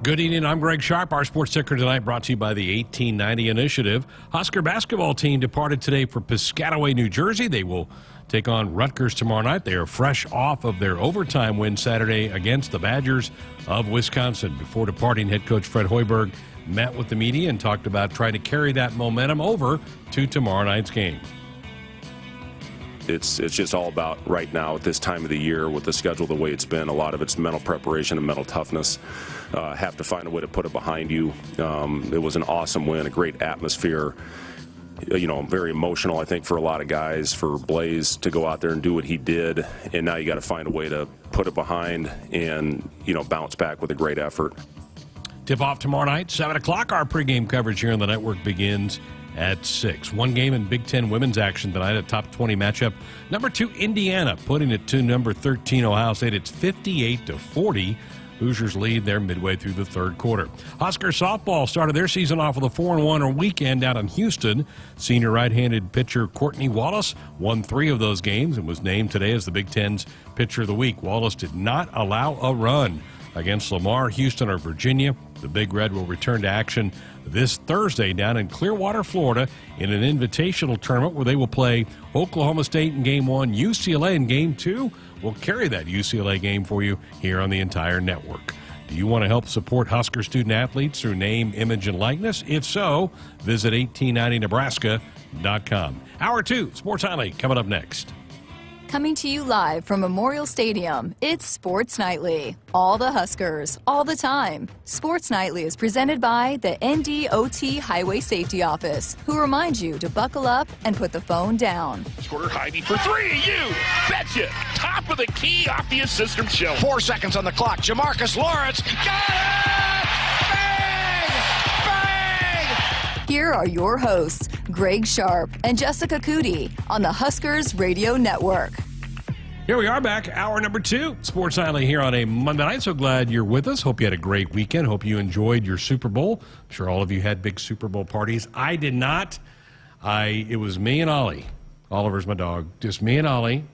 Good evening. I'm Greg Sharpe. Our sports ticker tonight brought to you by the 1890 Initiative. Husker basketball team departed today for Piscataway, New Jersey. They will take on Rutgers tomorrow night. They are fresh off of their overtime win Saturday against the Badgers of Wisconsin. Before departing, head coach Fred Hoiberg met with the media and talked about trying to carry that momentum over to tomorrow night's game. It's just all about right now at this time of the year with the schedule the way it's been. A lot of it's mental preparation and mental toughness. Have to find a way to put it behind you. It was an awesome win, a great atmosphere. You know, very emotional, I think, for a lot of guys, for Blaze to go out there and do what he did. And now you got to find a way to put it behind and, you know, bounce back with a great effort. Tip-off tomorrow night, 7 o'clock. Our pregame coverage here on the network begins at 6. One game in Big Ten women's action tonight, a top 20 matchup. Number 2, Indiana, putting it to number 13, Ohio State. It's 58-40. Hoosiers lead there midway through the third quarter. Husker softball started their season off with a 4-1 weekend out in Houston. Senior right-handed pitcher Courtney Wallace won 3 of those games and was named today as the Big Ten's Pitcher of the Week. Wallace did not allow a run against Lamar, Houston, or Virginia. The Big Red will return to action this Thursday down in Clearwater, Florida, in an invitational tournament where they will play Oklahoma State in Game 1, UCLA in Game 2. We'll carry that UCLA game for you here on the entire network. Do you want to help support Husker student-athletes through name, image, and likeness? If so, visit 1890nebraska.com. Hour 2, Sports Highlight, coming up next. Coming to you live from Memorial Stadium, it's Sports Nightly. All the Huskers, all the time. Sports Nightly is presented by the NDOT Highway Safety Office, who reminds you to buckle up and put the phone down. Squirter Hy-Vee for 3, you betcha! Top of the key off the assist from Shell. 4 seconds on the clock. Jamarcus Lawrence got it! Bang! Bang! Here are your hosts, Greg Sharpe and Jessica Coody on the Huskers Radio Network. Here we are back, hour number 2, Sports Nightly here on a Monday night. So glad you're with us. Hope you had a great weekend. Hope you enjoyed your Super Bowl. I'm sure all of you had big Super Bowl parties. I did not. It was me and Ollie. Oliver's my dog. Just me and Ollie.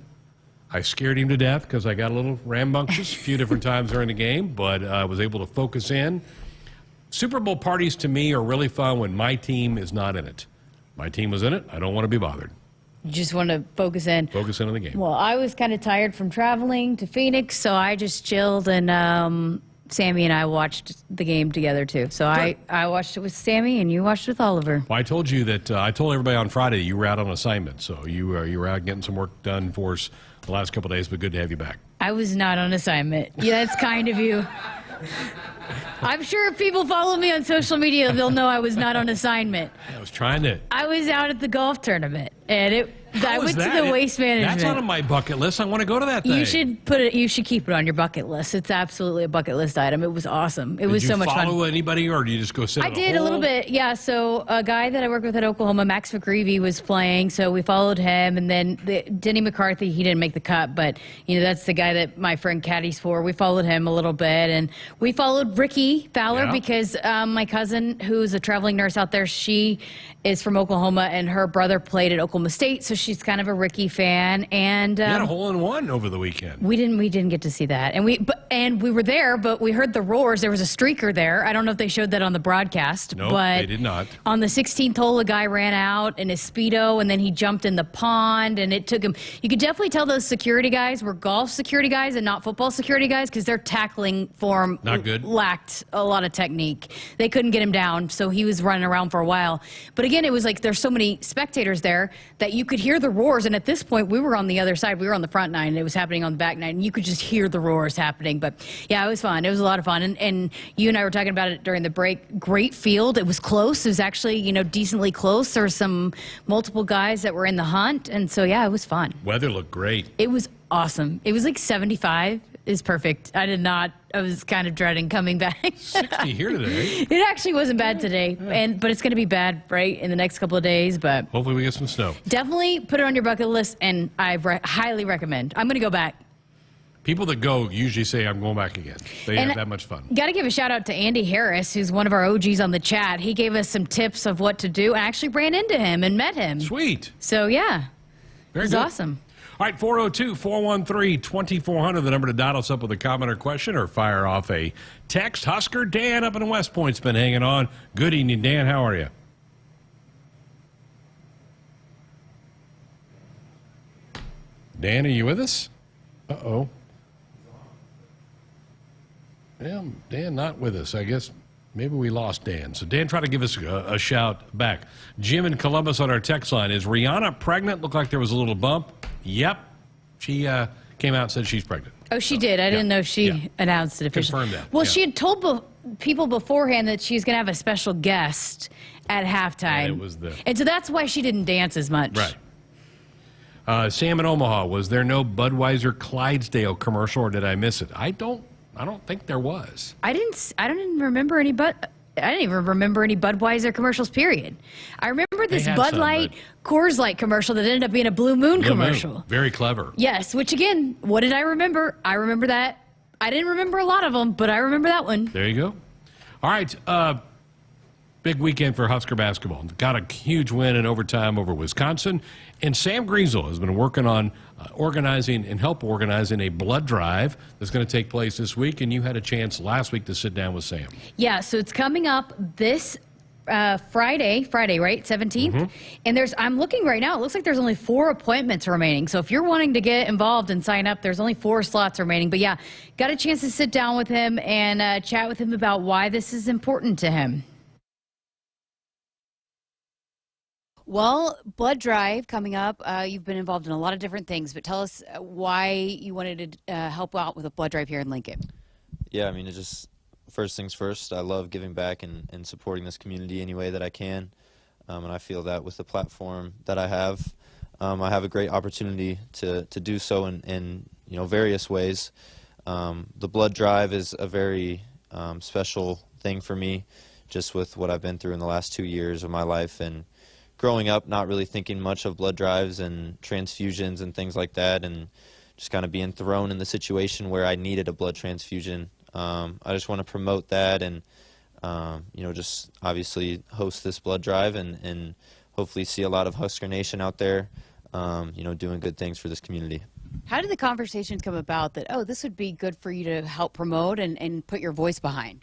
I scared him to death because I got a little rambunctious a few different times during the game, but I was able to focus in. Super Bowl parties to me are really fun when my team is not in it. My team was in it. I don't want to be bothered. You just want to focus in. Focus in on the game. Well, I was kind of tired from traveling to Phoenix, so I just chilled, and Sammy and I watched the game together, too. So I watched it with Sammy, and you watched it with Oliver. Well, I told you that I told everybody on Friday that you were out on assignment, so you were out getting some work done for us the last couple of days, but good to have you back. I was not on assignment. Yeah, that's kind of you. I'm sure if people follow me on social media, they'll know I was not on assignment. I was trying to. I was out at the golf tournament, and I went to the waste management. That's on my bucket list. I want to go to that thing. You should put it. You should keep it on your bucket list. It's absolutely a bucket list item. It was awesome. It was so much fun. Did you follow anybody, or do you just go sit? I did a little bit. Yeah. So a guy that I work with at Oklahoma, Max McGreevy, was playing. So we followed him, and then Denny McCarthy. He didn't make the cut, but that's the guy that my friend caddies for. We followed him a little bit, and we followed Ricky Fowler because my cousin, who's a traveling nurse out there, she is from Oklahoma, and her brother played at Oklahoma State, so she's kind of a Ricky fan. And you had a hole-in-one over the weekend. We didn't get to see that, and we were there, but we heard the roars. There was a streaker there. I don't know if they showed that on the broadcast. No, but they did not. On the 16th hole, a guy ran out in his Speedo, and then he jumped in the pond, and it took him. You could definitely tell those security guys were golf security guys and not football security guys, because their tackling form lacked a lot of technique. They couldn't get him down, so he was running around for a while. But again, it was like there's so many spectators there that you could hear the roars, and at this point, we were on the other side. We were on the front nine, and it was happening on the back nine, and you could just hear the roars happening. But yeah, it was fun. It was a lot of fun, and you and I were talking about it during the break. Great field. It was close. It was actually, decently close. There were some multiple guys that were in the hunt, and so yeah, it was fun. Weather looked great. It was awesome. It was like 75 is perfect. I was kind of dreading coming back. 60 here today. It actually wasn't bad today, but it's going to be bad, right, in the next couple of days. But hopefully we get some snow. Definitely put it on your bucket list, and I highly recommend. I'm going to go back. People that go usually say, I'm going back again. They have that much fun. Got to give a shout out to Andy Harris, who's one of our OGs on the chat. He gave us some tips of what to do. I actually ran into him and met him. Sweet. So, yeah. Very it was good. awesome. All right, 402-413-2400, the number to dial us up with a comment or question or fire off a text. Husker Dan up in West Point's been hanging on. Good evening, Dan. How are you? Dan, are you with us? Uh-oh. Yeah, Dan not with us. I guess maybe we lost Dan. So Dan, try to give us a shout back. Jim in Columbus on our text line. Is Rihanna pregnant? Looked like there was a little bump. Yep. She came out and said she's pregnant. Oh, she did. I didn't know she announced it officially. Confirmed that. Well, she had told people beforehand that she's going to have a special guest at halftime. And it was and so that's why she didn't dance as much. Right. Sam in Omaha, was there no Budweiser Clydesdale commercial, or did I miss it? I don't think there was. I don't even remember any I didn't even remember any Budweiser commercials, period. I remember this Bud Light, Coors Light commercial that ended up being a Blue Moon commercial. Moon. Very clever. Yes, which again, what did I remember? I remember that. I didn't remember a lot of them, but I remember that one. There you go. All right, big weekend for Husker basketball. Got a huge win in overtime over Wisconsin. And Sam Griesel has been working on organizing a blood drive that's going to take place this week. And you had a chance last week to sit down with Sam. Yeah, so it's coming up this Friday, right? 17th. Mm-hmm. And I'm looking right now, it looks like there's only 4 appointments remaining. So if you're wanting to get involved and sign up, there's only 4 slots remaining. But yeah, got a chance to sit down with him and chat with him about why this is important to him. Well, blood drive coming up. You've been involved in a lot of different things, but tell us why you wanted to help out with a blood drive here in Lincoln. Yeah, I mean, it just, first things first, I love giving back and supporting this community any way that I can. And I feel that with the platform that I have a great opportunity to do so in various ways. The blood drive is a very special thing for me, just with what I've been through in the last 2 years of my life, and growing up not really thinking much of blood drives and transfusions and things like that, and just kind of being thrown in the situation where I needed a blood transfusion. I just want to promote that and just obviously host this blood drive and hopefully see a lot of Husker Nation out there doing good things for this community. How did the conversations come about that, this would be good for you to help promote and put your voice behind?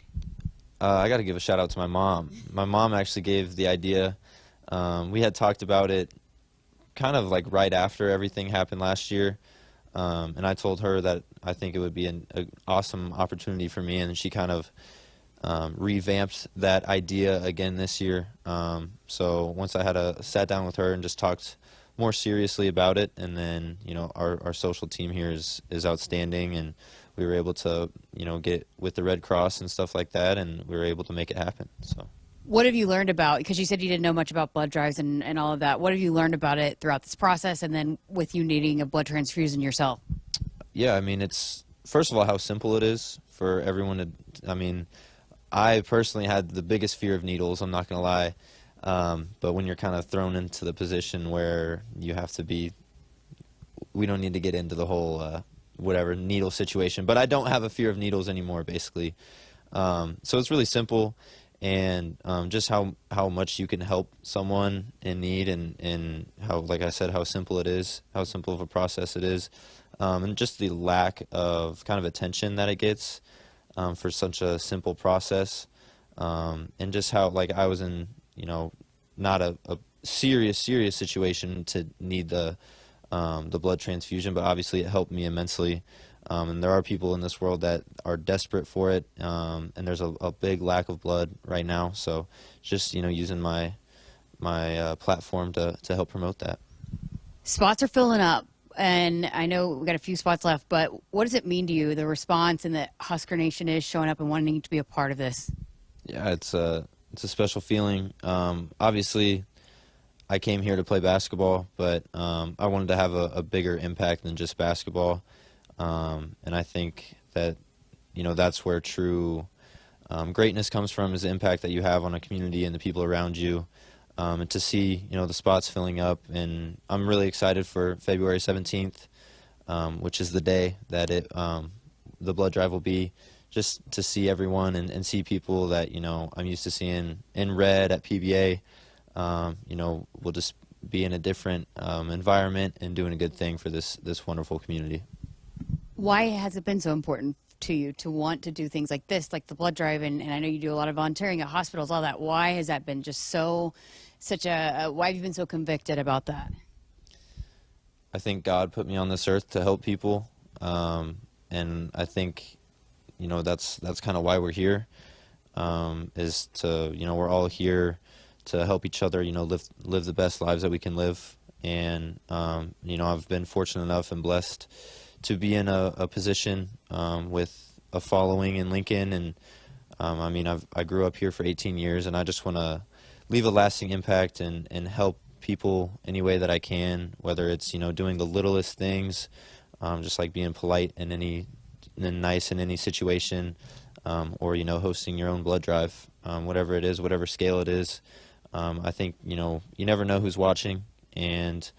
I got to give a shout out to my mom. My mom actually gave the idea. We had talked about it kind of like right after everything happened last year, and I told her that I think it would be an awesome opportunity for me, and she kind of revamped that idea again this year. So once I had sat down with her and just talked more seriously about it, and then our social team here is outstanding, and we were able to get with the Red Cross and stuff like that, and we were able to make it happen. So. What have you learned about, because you said you didn't know much about blood drives and all of that, what have you learned about it throughout this process, and then with you needing a blood transfusion yourself? Yeah, I mean, it's, first of all, how simple it is for everyone to, I personally had the biggest fear of needles, I'm not going to lie, but when you're kind of thrown into the position where you have to be, we don't need to get into the whole whatever needle situation, but I don't have a fear of needles anymore, basically. So it's really simple. And just how much you can help someone in need, and how, like I said, how simple it is, how simple of a process it is, and just the lack of kind of attention that it gets for such a simple process, and just how, like, I was in not a serious situation to need the blood transfusion, but obviously it helped me immensely. And there are people in this world that are desperate for it, and there's a big lack of blood right now. So just using my platform to help promote that. Spots are filling up, and I know we got a few spots left, but what does it mean to you, the response, and that Husker Nation is showing up and wanting to be a part of this? Yeah, it's a special feeling. Obviously, I came here to play basketball, but I wanted to have a bigger impact than just basketball. And I think that, that's where true greatness comes from, is the impact that you have on a community and the people around you. And to see, the spots filling up. And I'm really excited for February 17th, which is the day that the blood drive will be, just to see everyone and see people that, I'm used to seeing in red at PBA. We'll just be in a different environment and doing a good thing for this wonderful community. Why has it been so important to you to want to do things like this, like the blood drive, and I know you do a lot of volunteering at hospitals, all that? Why has that been just why have you been so convicted about that? I think God put me on this earth to help people, and I think, that's kind of why we're here, is to, we're all here to help each other, live the best lives that we can live. And, I've been fortunate enough and blessed to be in a position with a following in Lincoln. And, I grew up here for 18 years, and I just want to leave a lasting impact and help people any way that I can, whether it's, doing the littlest things, just like being polite and nice in any situation, or, hosting your own blood drive, whatever it is, whatever scale it is. I think, you never know who's watching, and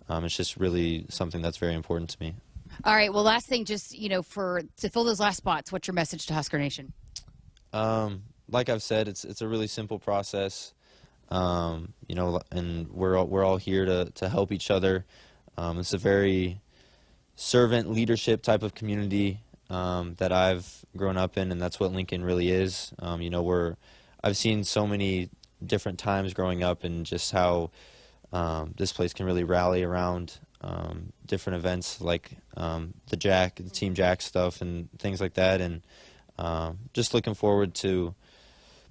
it's just really something that's very important to me. All right, well, last thing, just, to fill those last spots, what's your message to Husker Nation? Like I've said, it's a really simple process, and we're all here to help each other. It's a very servant leadership type of community that I've grown up in, and that's what Lincoln really is. I've seen so many different times growing up, and just how this place can really rally around different events like the Team Jack stuff and things like that, and just looking forward to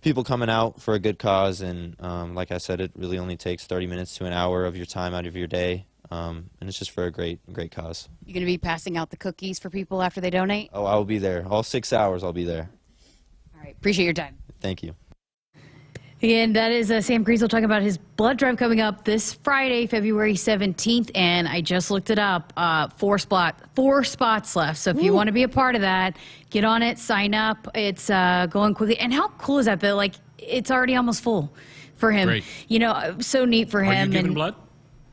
people coming out for a good cause. And like I said, it really only takes 30 minutes to an hour of your time out of your day, and it's just for a great cause. You going to be passing out the cookies for people after they donate? Oh, I will be there. All 6 hours I'll be there. All right, appreciate your time. Thank you. And that is Sam Griesel talking about his blood drive coming up this Friday, February 17th. And I just looked it up. 4 spots left. So if you want to be a part of that, get on it, sign up. It's going quickly. And how cool is that? That it's already almost full for him. Great. So neat for him. Are you giving blood?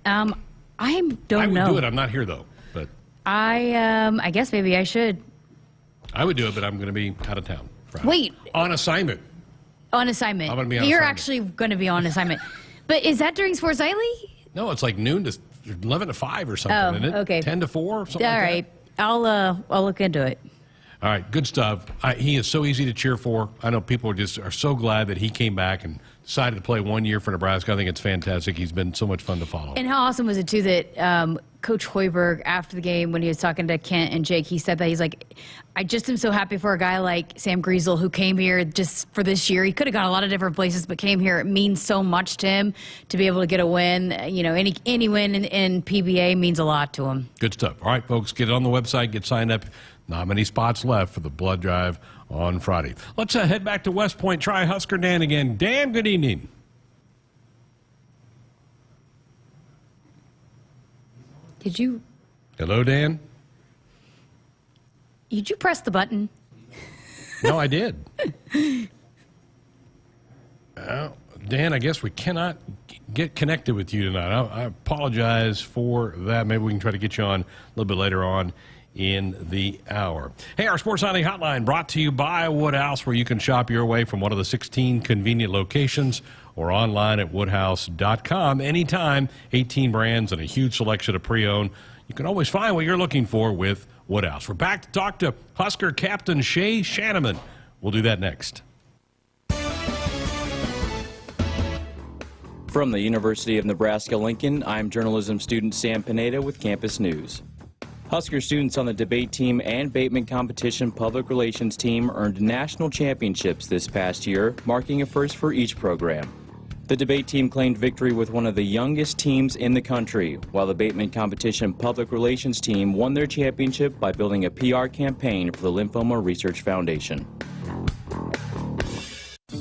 I don't know. I would do it. I'm not here though. But I guess maybe I should. I would do it, but I'm going to be out of town Friday. Wait. On assignment. On assignment. I'm going to be on You're assignment. actually going to be on assignment. But is that during Sports Nightly? No, it's like noon to 11 to 5 or something, isn't it? Okay. 10 to 4 or something All like right. I'll look into it. All right, good stuff. He is so easy to cheer for. I know people are so glad that he came back and decided to play 1 year for Nebraska. I think it's fantastic. He's been so much fun to follow. And how awesome was it, too, that Coach Hoiberg, after the game, when he was talking to Kent and Jake, he said that he's like, I just am so happy for a guy like Sam Griesel who came here just for this year. He could have gone a lot of different places, but came here. It means so much to him to be able to get a win. Any win in PBA means a lot to him. Good stuff. All right, folks, get it on the website, get signed up. Not many spots left for the blood drive on Friday. Let's head back to West Point. Try Husker Dan again. Dan, good evening. Did you? Hello, Dan. Did you press the button? No, I did. Dan, I guess we cannot get connected with you tonight. I apologize for that. Maybe we can try to get you on a little bit later on in the hour. Hey, our Sports Nightly Hotline brought to you by Woodhouse, where you can shop your way from one of the 16 convenient locations or online at woodhouse.com anytime. 18 brands and a huge selection of pre-owned. You can always find what you're looking for with Woodhouse. We're back to talk to Husker captain Shay Schanaman. We'll do that next. From the University of Nebraska-Lincoln, I'm journalism student Sam Pineda with Campus News. Husker students on the debate team and Bateman competition public relations team earned national championships this past year, marking a first for each program. The debate team claimed victory with one of the youngest teams in the country, while the Bateman competition public relations team won their championship by building a PR campaign for the Lymphoma Research Foundation.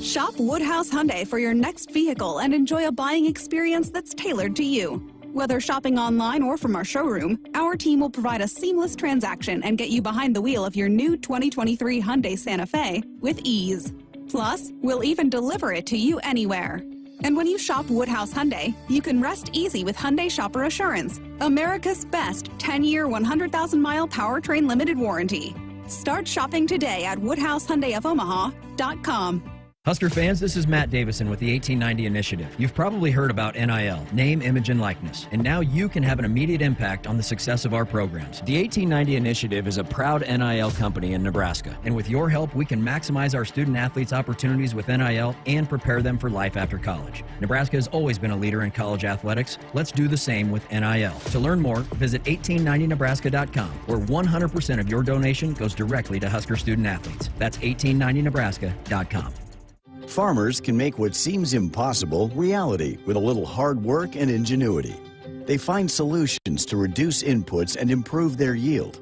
Shop Woodhouse Hyundai for your next vehicle and enjoy a buying experience that's tailored to you. Whether shopping online or from our showroom, our team will provide a seamless transaction and get you behind the wheel of your new 2023 Hyundai Santa Fe with ease. Plus, we'll even deliver it to you anywhere. And when you shop Woodhouse Hyundai, you can rest easy with Hyundai Shopper Assurance, America's best 10-year, 100,000-mile powertrain limited warranty. Start shopping today at WoodhouseHyundaiofOmaha.com. Husker fans, this is Matt Davison with the 1890 Initiative. You've probably heard about NIL, name, image, and likeness, and now you can have an immediate impact on the success of our programs. The 1890 Initiative is a proud NIL company in Nebraska, and with your help, we can maximize our student athletes' opportunities with NIL and prepare them for life after college. Nebraska has always been a leader in college athletics. Let's do the same with NIL. To learn more, visit 1890nebraska.com, where 100% of your donation goes directly to Husker student athletes. That's 1890nebraska.com. Farmers can make what seems impossible reality with a little hard work and ingenuity. They find solutions to reduce inputs and improve their yield.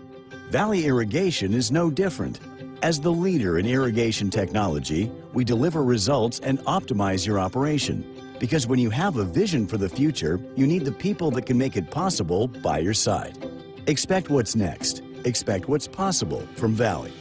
Valley Irrigation is no different. As the leader in irrigation technology, we deliver results and optimize your operation. Because when you have a vision for the future, you need the people that can make it possible by your side. Expect what's next. Expect what's possible from Valley.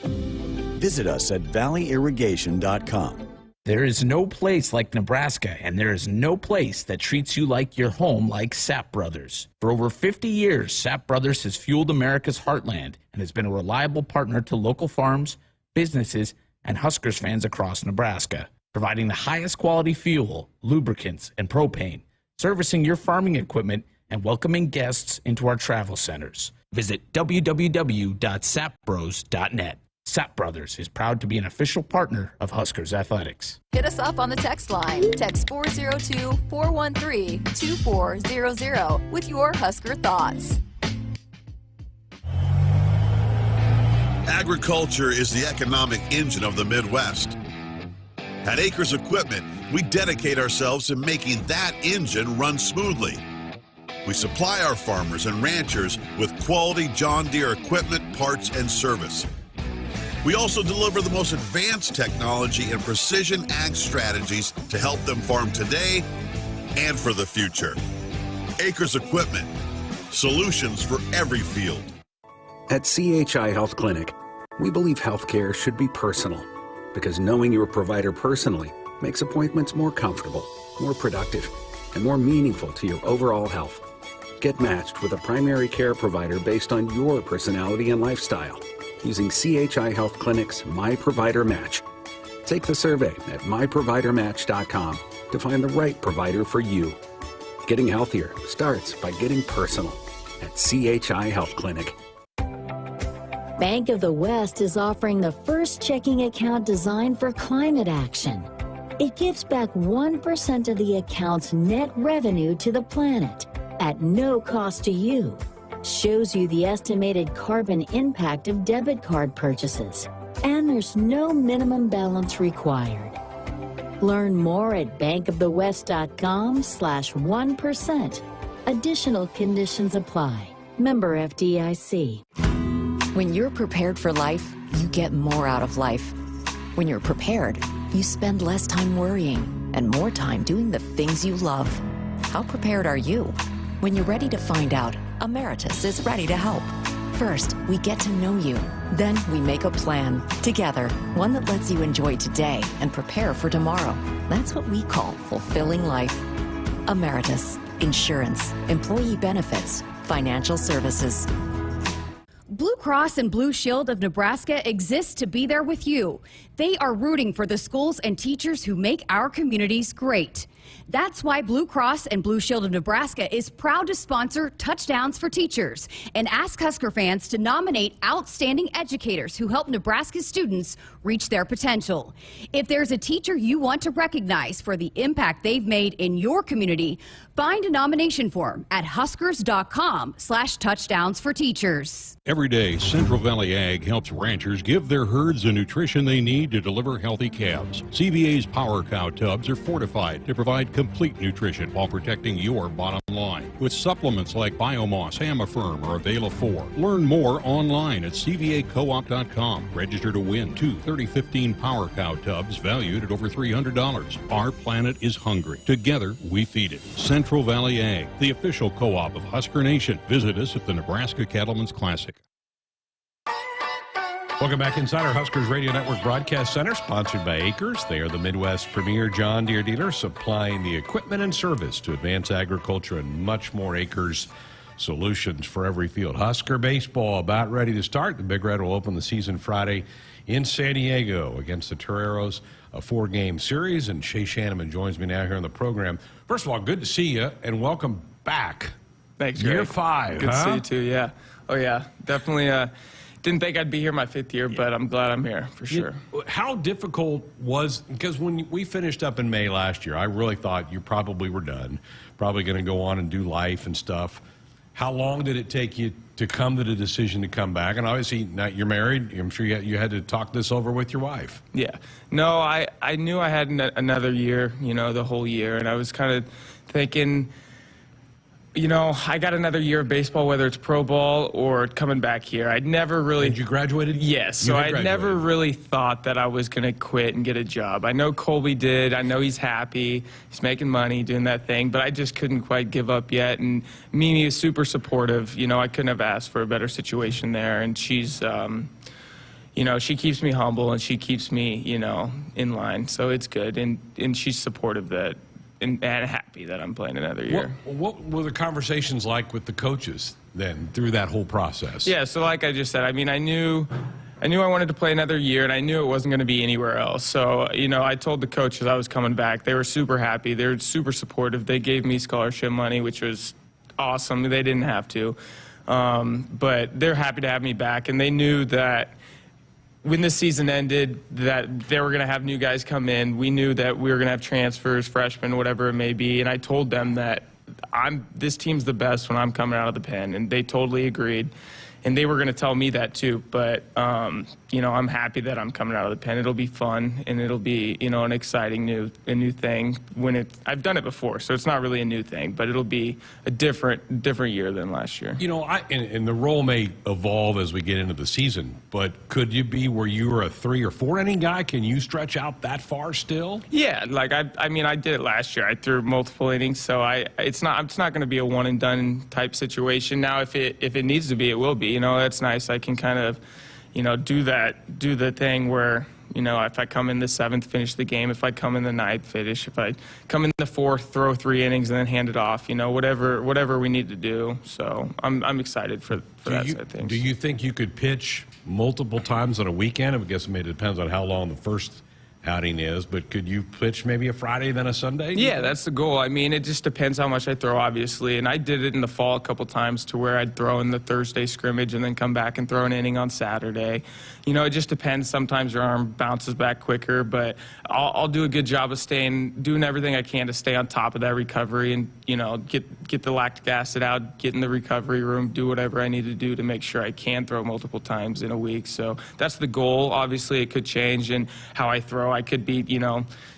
Visit us at valleyirrigation.com. There is no place like Nebraska, and there is no place that treats you like your home like Sapp Brothers. For over 50 years, Sapp Brothers has fueled America's heartland and has been a reliable partner to local farms, businesses, and Huskers fans across Nebraska, providing the highest quality fuel, lubricants, and propane, servicing your farming equipment, and welcoming guests into our travel centers. Visit www.sappbros.net. Sapp Brothers is proud to be an official partner of Huskers Athletics. Hit us up on the text line. Text 402-413-2400 with your Husker thoughts. Agriculture is the economic engine of the Midwest. At Acres Equipment, we dedicate ourselves to making that engine run smoothly. We supply our farmers and ranchers with quality John Deere equipment, parts, and service. We also deliver the most advanced technology and precision ag strategies to help them farm today and for the future. Acres Equipment, solutions for every field. At CHI Health Clinic, we believe healthcare should be personal because knowing your provider personally makes appointments more comfortable, more productive, and more meaningful to your overall health. Get matched with a primary care provider based on your personality and lifestyle using CHI Health Clinic's My Provider Match. Take the survey at myprovidermatch.com to find the right provider for you. Getting healthier starts by getting personal at CHI Health Clinic. Bank of the West is offering the first checking account designed for climate action. It gives back 1% of the account's net revenue to the planet at no cost to you. Shows you the estimated carbon impact of debit card purchases. And there's no minimum balance required. Learn more at bankofthewest.com/1%. Additional conditions apply. Member FDIC. When you're prepared for life, you get more out of life. When you're prepared, you spend less time worrying and more time doing the things you love. How prepared are you? When you're ready to find out, Emeritus is ready to help. First, we get to know you. Then we make a plan together, one that lets you enjoy today and prepare for tomorrow. That's what we call fulfilling life. Emeritus, insurance, employee benefits, financial services. Blue Cross and Blue Shield of Nebraska exists to be there with you. They are rooting for the schools and teachers who make our communities great. That's why Blue Cross and Blue Shield of Nebraska is proud to sponsor Touchdowns for Teachers and ask Husker fans to nominate outstanding educators who help Nebraska students reach their potential. If there's a teacher you want to recognize for the impact they've made in your community, find a nomination form at huskers.com/touchdowns-for-teachers. Every day, Central Valley Ag helps ranchers give their herds the nutrition they need to deliver healthy calves. CVA's Power Cow tubs are fortified to provide complete nutrition while protecting your bottom line. With supplements like Biomoss, Hamafirm, or Avela-4. Learn more online at cvacoop.com. Register to win 2 3015 Power Cow tubs valued at over $300. Our planet is hungry. Together, we feed it. Central Valley Ag, the official co-op of Husker Nation. Visit us at the Nebraska Cattlemen's Classic. Welcome back inside our Huskers Radio Network Broadcast Center, sponsored by Acres. They are the Midwest's premier John Deere dealer, supplying the equipment and service to advance agriculture and much more. Acres, solutions for every field. Husker baseball about ready to start. The Big Red will open the season Friday in San Diego against the Toreros, a 4-game series. And Shay Schanaman joins me now here on the program. First of all, good to see you and welcome back. Thanks, Year Greg. 5, Good huh? to see you too, yeah. Oh, yeah, definitely. Didn't think I'd be here my 5th year, but I'm glad I'm here for sure. How difficult was, because when we finished up in May last year, I really thought you probably were done, probably going to go on and do life and stuff. How long did it take you to come to the decision to come back? And obviously, now you're married. I'm sure you had to talk this over with your wife. Yeah. No, I knew I had another year, the whole year, and I was kind of thinking, I got another year of baseball, whether it's pro ball or coming back here. I'd never really... Had you graduated? Yes. So I never really thought that I was going to quit and get a job. I know Colby did. I know he's happy. He's making money doing that thing, but I just couldn't quite give up yet. And Mimi is super supportive. I couldn't have asked for a better situation there. And she's... she keeps me humble and she keeps me, in line. So it's good. And she's supportive that... And happy that I'm playing another year. What were the conversations like with the coaches then through that whole process? Yeah, so like I just said, I knew I wanted to play another year, and I knew it wasn't going to be anywhere else. So, I told the coaches I was coming back. They were super happy. They were super supportive. They gave me scholarship money, which was awesome. They didn't have to. But they're happy to have me back, and they knew that when this season ended, that they were going to have new guys come in. We knew that we were going to have transfers, freshmen, whatever it may be. And I told them that this team's the best when I'm coming out of the pen, and they totally agreed. And they were going to tell me that too. But, I'm happy that I'm coming out of the pen. It'll be fun, and it'll be, an exciting new thing. I've done it before, so it's not really a new thing, but it'll be a different year than last year. And the role may evolve as we get into the season, but could you be where you were a 3 or 4 inning guy? Can you stretch out that far still? Yeah, I did it last year. I threw multiple innings, so it's not going to be a one and done type situation. Now, if it needs to be, it will be. That's nice. I can kind of, do the thing where, if I come in the 7th, finish the game. If I come in the 9th, finish. If I come in the 4th, throw 3 innings and then hand it off. Whatever we need to do. So I'm excited for that side of things. Do you think you could pitch multiple times on a weekend? I guess it depends on how long the first outing is, but could you pitch maybe a Friday then a Sunday? Yeah, that's the goal. It just depends how much I throw, obviously, and I did it in the fall a couple times to where I'd throw in the Thursday scrimmage and then come back and throw an inning on Saturday. It just depends. Sometimes your arm bounces back quicker, but I'll do a good job of doing everything I can to stay on top of that recovery and, get the lactic acid out, get in the recovery room, do whatever I need to do to make sure I can throw multiple times in a week. So that's the goal. Obviously, it could change in how I throw. I could be,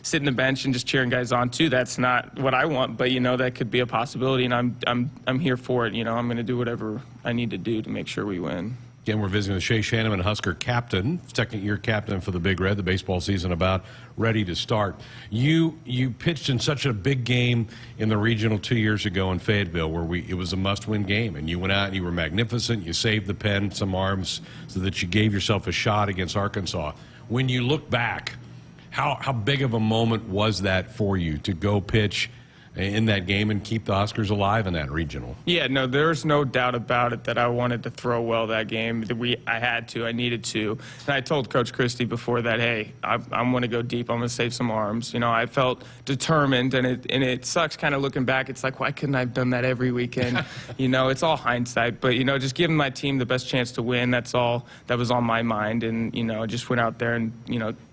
sitting the bench and just cheering guys on too. That's not what I want, but that could be a possibility, and I'm here for it. I'm going to do whatever I need to do to make sure we win. Again, we're visiting with Shay Schanaman, Husker captain, second-year captain for the Big Red. The baseball season about ready to start. You pitched in such a big game in the regional 2 years ago in Fayetteville where it was a must-win game, and you went out and you were magnificent. You saved the pen, some arms, so that you gave yourself a shot against Arkansas. When you look back, how big of a moment was that for you to go pitch in that game and keep the Huskers alive in that regional? Yeah, no, there's no doubt about it that I wanted to throw well that game. I had to, I needed to. And I told Coach Christie before that, hey, I'm going to go deep. I'm going to save some arms. I felt determined, and it sucks kind of looking back. It's like, why couldn't I have done that every weekend? It's all hindsight. But, just giving my team the best chance to win, that's all that was on my mind. And, I just went out there and,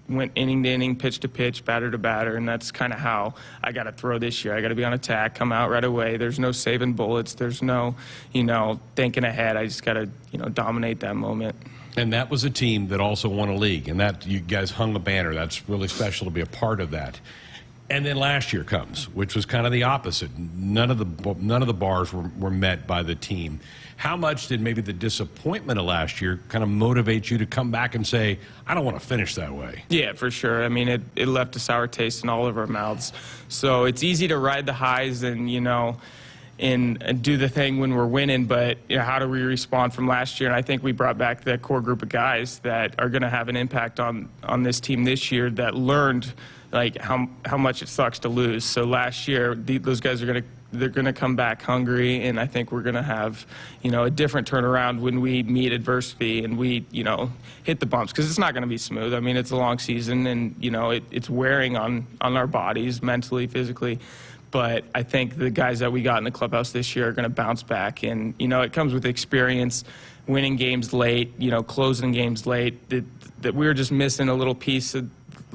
went inning to inning, pitch to pitch, batter to batter, and that's kind of how I got to throw this year. I got to be on attack, come out right away. There's no saving bullets. There's no, thinking ahead. I just got to, dominate that moment. And that was a team that also won a league, and that you guys hung a banner. That's really special to be a part of that. And then last year comes, which was kind of the opposite. None of the bars were met by the team. How much did maybe the disappointment of last year kind of motivate you to come back and say, I don't want to finish that way? Yeah, for sure. It left a sour taste in all of our mouths. So it's easy to ride the highs and, and do the thing when we're winning, but how do we respond from last year? And I think we brought back that core group of guys that are going to have an impact on this team this year that learned how much it sucks to lose. So last year, those guys are going to they're going to come back hungry, and I think we're going to have, a different turnaround when we meet adversity and we, hit the bumps, because it's not going to be smooth. I mean, it's a long season, and, it's wearing on our bodies, mentally, physically. But I think the guys that we got in the clubhouse this year are going to bounce back, and, it comes with experience, winning games late, closing games late, that we were just missing a little piece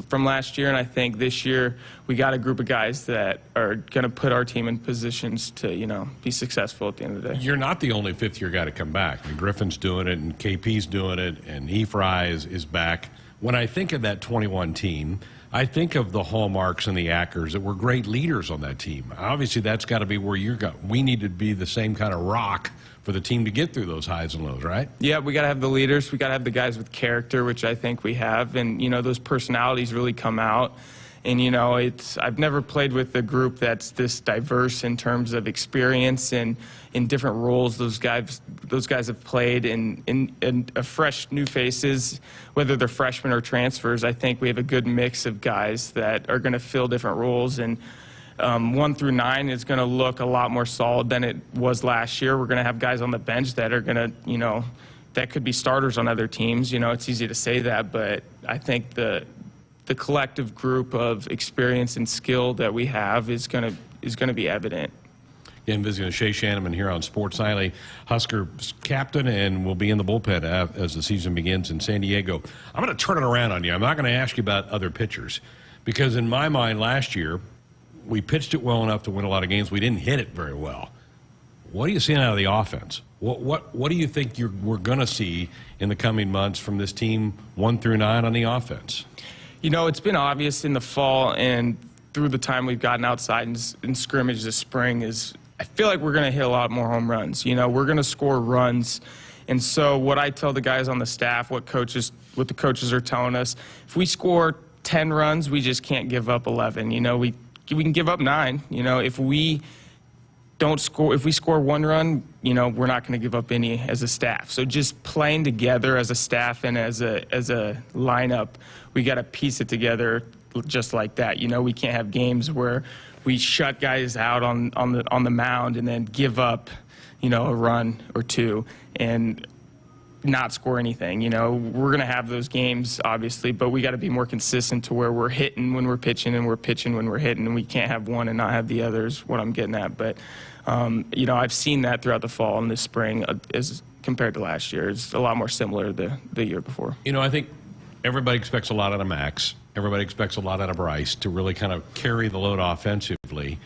from last year, and I think this year we got a group of guys that are going to put our team in positions to, be successful at the end of the day. You're not the only fifth-year guy to come back. I mean, Griffin's doing it, and KP's doing it, and Efry is back. When I think of that 21 team, I think of the Hallmarks and the Ackers that were great leaders on that team. Obviously, that's got to be where you're going. We need to be the same kind of rock for the team to get through those highs and lows, right? Yeah, we got to have the leaders. We got to have the guys with character, which I think we have. And, those personalities really come out. And, I've never played with a group that's this diverse in terms of experience and in different roles those guys have played in a fresh new faces, whether they're freshmen or transfers. I think we have a good mix of guys that are going to fill different roles. And 1 through 9 is going to look a lot more solid than it was last year. We're going to have guys on the bench that are going to, that could be starters on other teams. It's easy to say that, but I think the collective group of experience and skill that we have is going to be evident. Again, visiting Shay Schanaman here on Sports Nightly, Huskers captain, and will be in the bullpen as the season begins in San Diego. I'm going to turn it around on you. I'm not going to ask you about other pitchers, because in my mind last year, we pitched it well enough to win a lot of games. We didn't hit it very well. What are you seeing out of the offense? What do you think we're going to see in the coming months from this team 1 through 9 on the offense? It's been obvious in the fall and through the time we've gotten outside in scrimmage this spring is I feel like we're going to hit a lot more home runs. We're going to score runs. And so what I tell the guys on the staff, what the coaches are telling us, if we score 10 runs, we just can't give up 11. We can give up 9. If we score 1 run, we're not going to give up any as a staff. So just playing together as a staff and as a lineup, we got to piece it together just like that. We can't have games where we shut guys out on the mound and then give up, a run or 2 and not score anything. We're going to have those games, obviously, but we got to be more consistent to where we're hitting when we're pitching and we're pitching when we're hitting, and we can't have one and not have the others, what I'm getting at. But, I've seen that throughout the fall and this spring as compared to last year. It's a lot more similar to the year before. I think everybody expects a lot out of Max. Everybody expects a lot out of Bryce to really kind of carry the load offensively.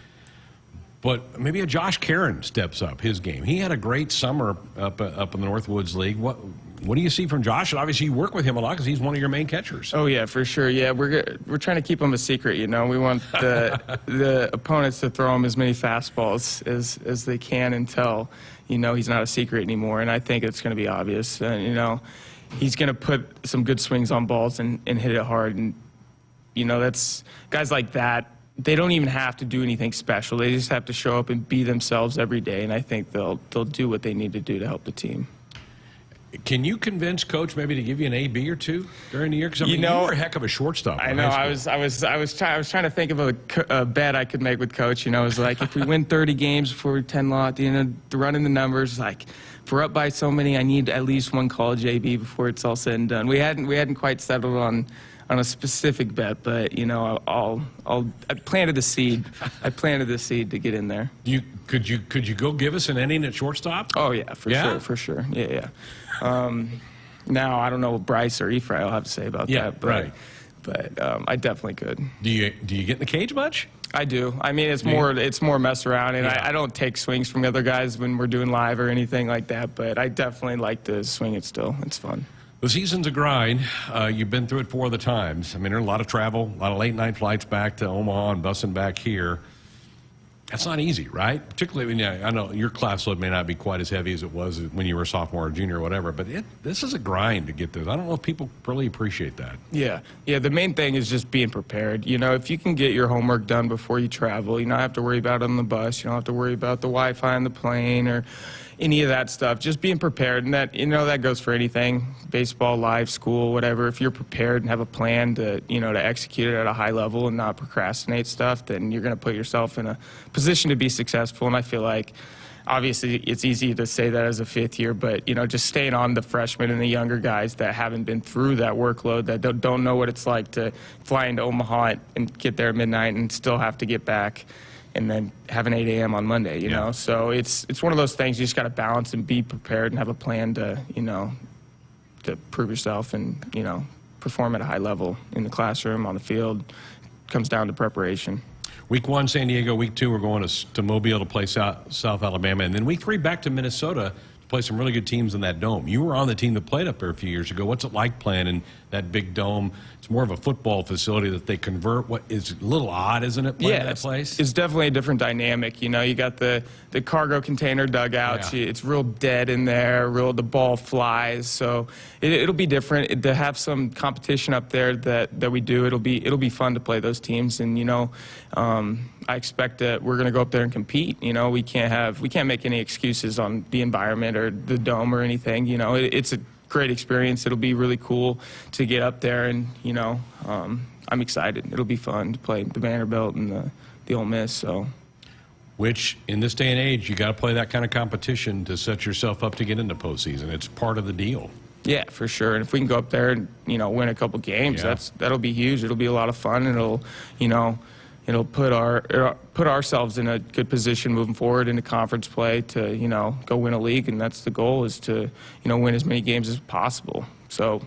But maybe a Josh Caron steps up his game. He had a great summer up in the Northwoods League. What do you see from Josh? And obviously you work with him a lot because he's one of your main catchers. Oh yeah, for sure. Yeah, we're trying to keep him a secret. We want the opponents to throw him as many fastballs as they can until he's not a secret anymore. And I think it's going to be obvious. He's going to put some good swings on balls and hit it hard. And that's guys like that. They don't even have to do anything special. They just have to show up and be themselves every day, and I think they'll do what they need to do to help the team. Can you convince Coach maybe to give you an A, B, or 2 during the year? Because you were a heck of a shortstop. I know. I was trying to think of a bet I could make with Coach. It was like if we win 30 games before we 10 lot, running the numbers, like if we're up by so many, I need at least 1 college AB before it's all said and done. We hadn't quite settled on a specific bet, but I planted the seed. I planted the seed to get in there. Could you go give us an inning at shortstop? Oh yeah, for sure. Yeah. Now I don't know what Bryce or Efry will have to say about that, but right. But I definitely could. Do you get in the cage much? I do. I mean, it's more mess around, and I don't take swings from other guys when we're doing live or anything like that. But I definitely like to swing it still. It's fun. The season's a grind. You've been through it 4 other times. I mean, there's a lot of travel, a lot of late-night flights back to Omaha and busing back here. That's not easy, right? Particularly when I know your class load may not be quite as heavy as it was when you were a sophomore or junior or whatever, but this is a grind to get this. I don't know if people really appreciate that. Yeah. The main thing is just being prepared. If you can get your homework done before you travel, you don't have to worry about it on the bus. You don't have to worry about the Wi-Fi on the plane or, any of that stuff. Just being prepared, and that, you know, that goes for anything, baseball, life, school, whatever. If you're prepared and have a plan to, you know, to execute it at a high level and not procrastinate stuff, then you're going to put yourself in a position to be successful. And I feel like, obviously, it's easy to say that as a fifth year, but, you know, just staying on the freshmen and the younger guys that haven't been through that workload, that don't know what it's like to fly into Omaha and get there at midnight and still have to get back and then have an 8 a.m. on Monday, you know? So it's one of those things you just got to balance and be prepared and have a plan to, you know, to prove yourself and, you know, perform at a high level in the classroom, on the field. It comes down to preparation. Week 1, San Diego. Week 2, we're going to Mobile to play South Alabama. And then week 3, back to Minnesota to play some really good teams in that dome. You were on the team that played up there a few years ago. What's it like playing in that big dome? It's more of a football facility that they convert. What is a little odd, isn't it, playing that place? It's definitely a different dynamic. You know, you got the cargo container dugouts. Yeah. It's real dead in there. The ball flies. So it'll be different. To have some competition up there that we do, it'll be fun to play those teams. And, you know, I expect that we're going to go up there and compete. You know, we can't make any excuses on the environment or the dome or anything. You know, it's a great experience. It'll be really cool to get up there, and, you know, I'm excited. It'll be fun to play the Vanderbilt and the Ole Miss. So, which in this day and age, you got to play that kind of competition to set yourself up to get into postseason. It's part of the deal. Yeah, for sure. And if we can go up there and, you know, win a couple games, that'll be huge. It'll be a lot of fun. It'll, you know, it'll put ourselves in a good position moving forward into conference play to, you know, go win a league. And that's the goal, is to, you know, win as many games as possible. So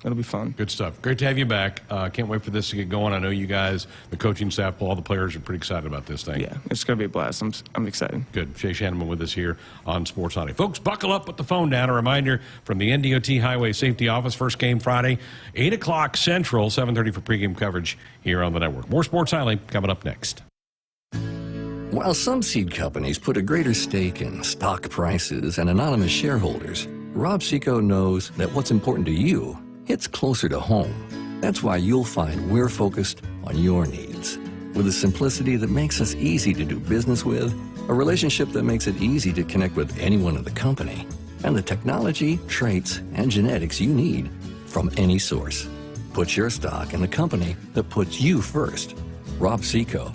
it'll be fun. Good stuff. Great to have you back. Can't wait for this to get going. I know you guys, the coaching staff, all the players are pretty excited about this thing. Yeah, it's going to be a blast. I'm excited. Good. Shay Schanaman with us here on Sports Nightly. Folks, buckle up, put the phone down. A reminder from the NDOT Highway Safety Office. First game Friday, 8 o'clock Central, 7:30 for pregame coverage here on the network. More Sports Nightly coming up next. While some seed companies put a greater stake in stock prices and anonymous shareholders, Rob Seco knows that what's important to you hits closer to home. That's why you'll find we're focused on your needs. With a simplicity that makes us easy to do business with, a relationship that makes it easy to connect with anyone in the company, and the technology, traits, and genetics you need from any source. Put your stock in the company that puts you first. Rob Seco.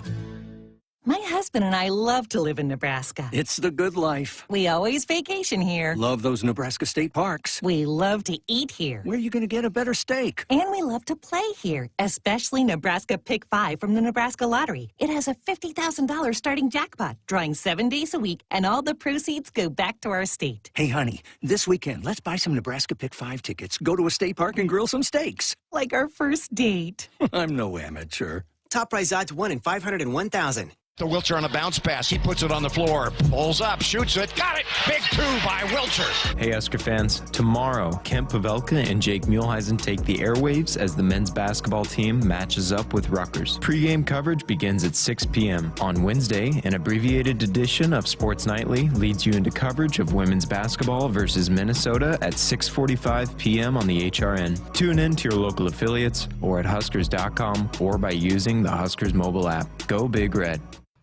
My husband and I love to live in Nebraska. It's the good life. We always vacation here. Love those Nebraska state parks. We love to eat here. Where are you going to get a better steak? And we love to play here, especially Nebraska Pick 5 from the Nebraska Lottery. It has a $50,000 starting jackpot, drawing 7 days a week, and all the proceeds go back to our state. Hey, honey, this weekend, let's buy some Nebraska Pick 5 tickets, go to a state park, and grill some steaks. Like our first date. I'm no amateur. Top prize odds 1 in 501,000. The Wilcher on a bounce pass. He puts it on the floor. Pulls up, shoots it. Got it. Big 2 by Wilcher. Hey, Husker fans. Tomorrow, Kent Pavelka and Jake Muehlheisen take the airwaves as the men's basketball team matches up with Rutgers. Pre-game coverage begins at 6 p.m. On Wednesday, an abbreviated edition of Sports Nightly leads you into coverage of women's basketball versus Minnesota at 6:45 p.m. on the HRN. Tune in to your local affiliates or at Huskers.com or by using the Huskers mobile app. Go Big Red.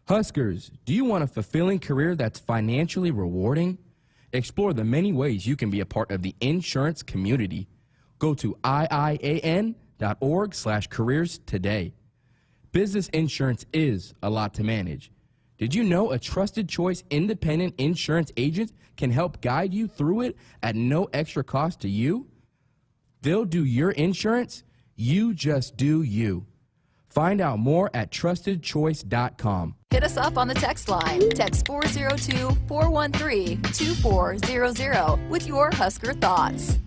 Huskers, do you want a fulfilling career that's financially rewarding? Explore the many ways you can be a part of the insurance community. Go to iian.org/careers today. Business insurance is a lot to manage. Did you know a trusted choice independent insurance agent can help guide you through it at no extra cost to you? They'll do your insurance. You just do you. Find out more at trustedchoice.com. Hit us up on the text line. Text 402-413-2400 with your Husker thoughts.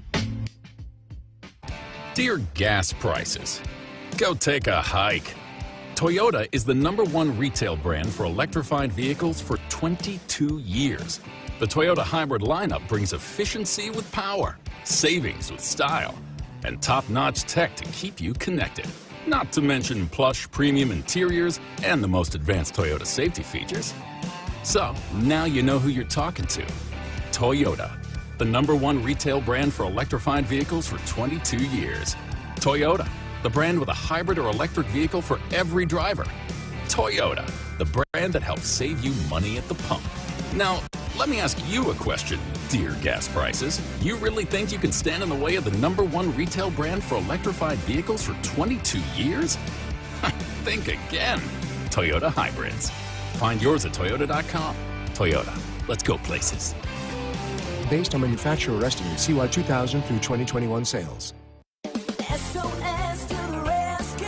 Dear gas prices, go take a hike. Toyota is the #1 retail brand for electrified vehicles for 22 years. The Toyota hybrid lineup brings efficiency with power, savings with style, and top-notch tech to keep you connected. Not to mention plush premium interiors and the most advanced Toyota safety features. So, now you know who you're talking to. Toyota, the #1 retail brand for electrified vehicles for 22 years. Toyota, the brand with a hybrid or electric vehicle for every driver. Toyota, the brand that helps save you money at the pump. Now, Let me ask you a question, dear gas prices. You really think you can stand in the way of the #1 retail brand for electrified vehicles for 22 years? Think again. Toyota Hybrids. Find yours at Toyota.com. Toyota, let's go places. Based on manufacturer estimate CY 2000 through 2021 sales. SOS to the rescue.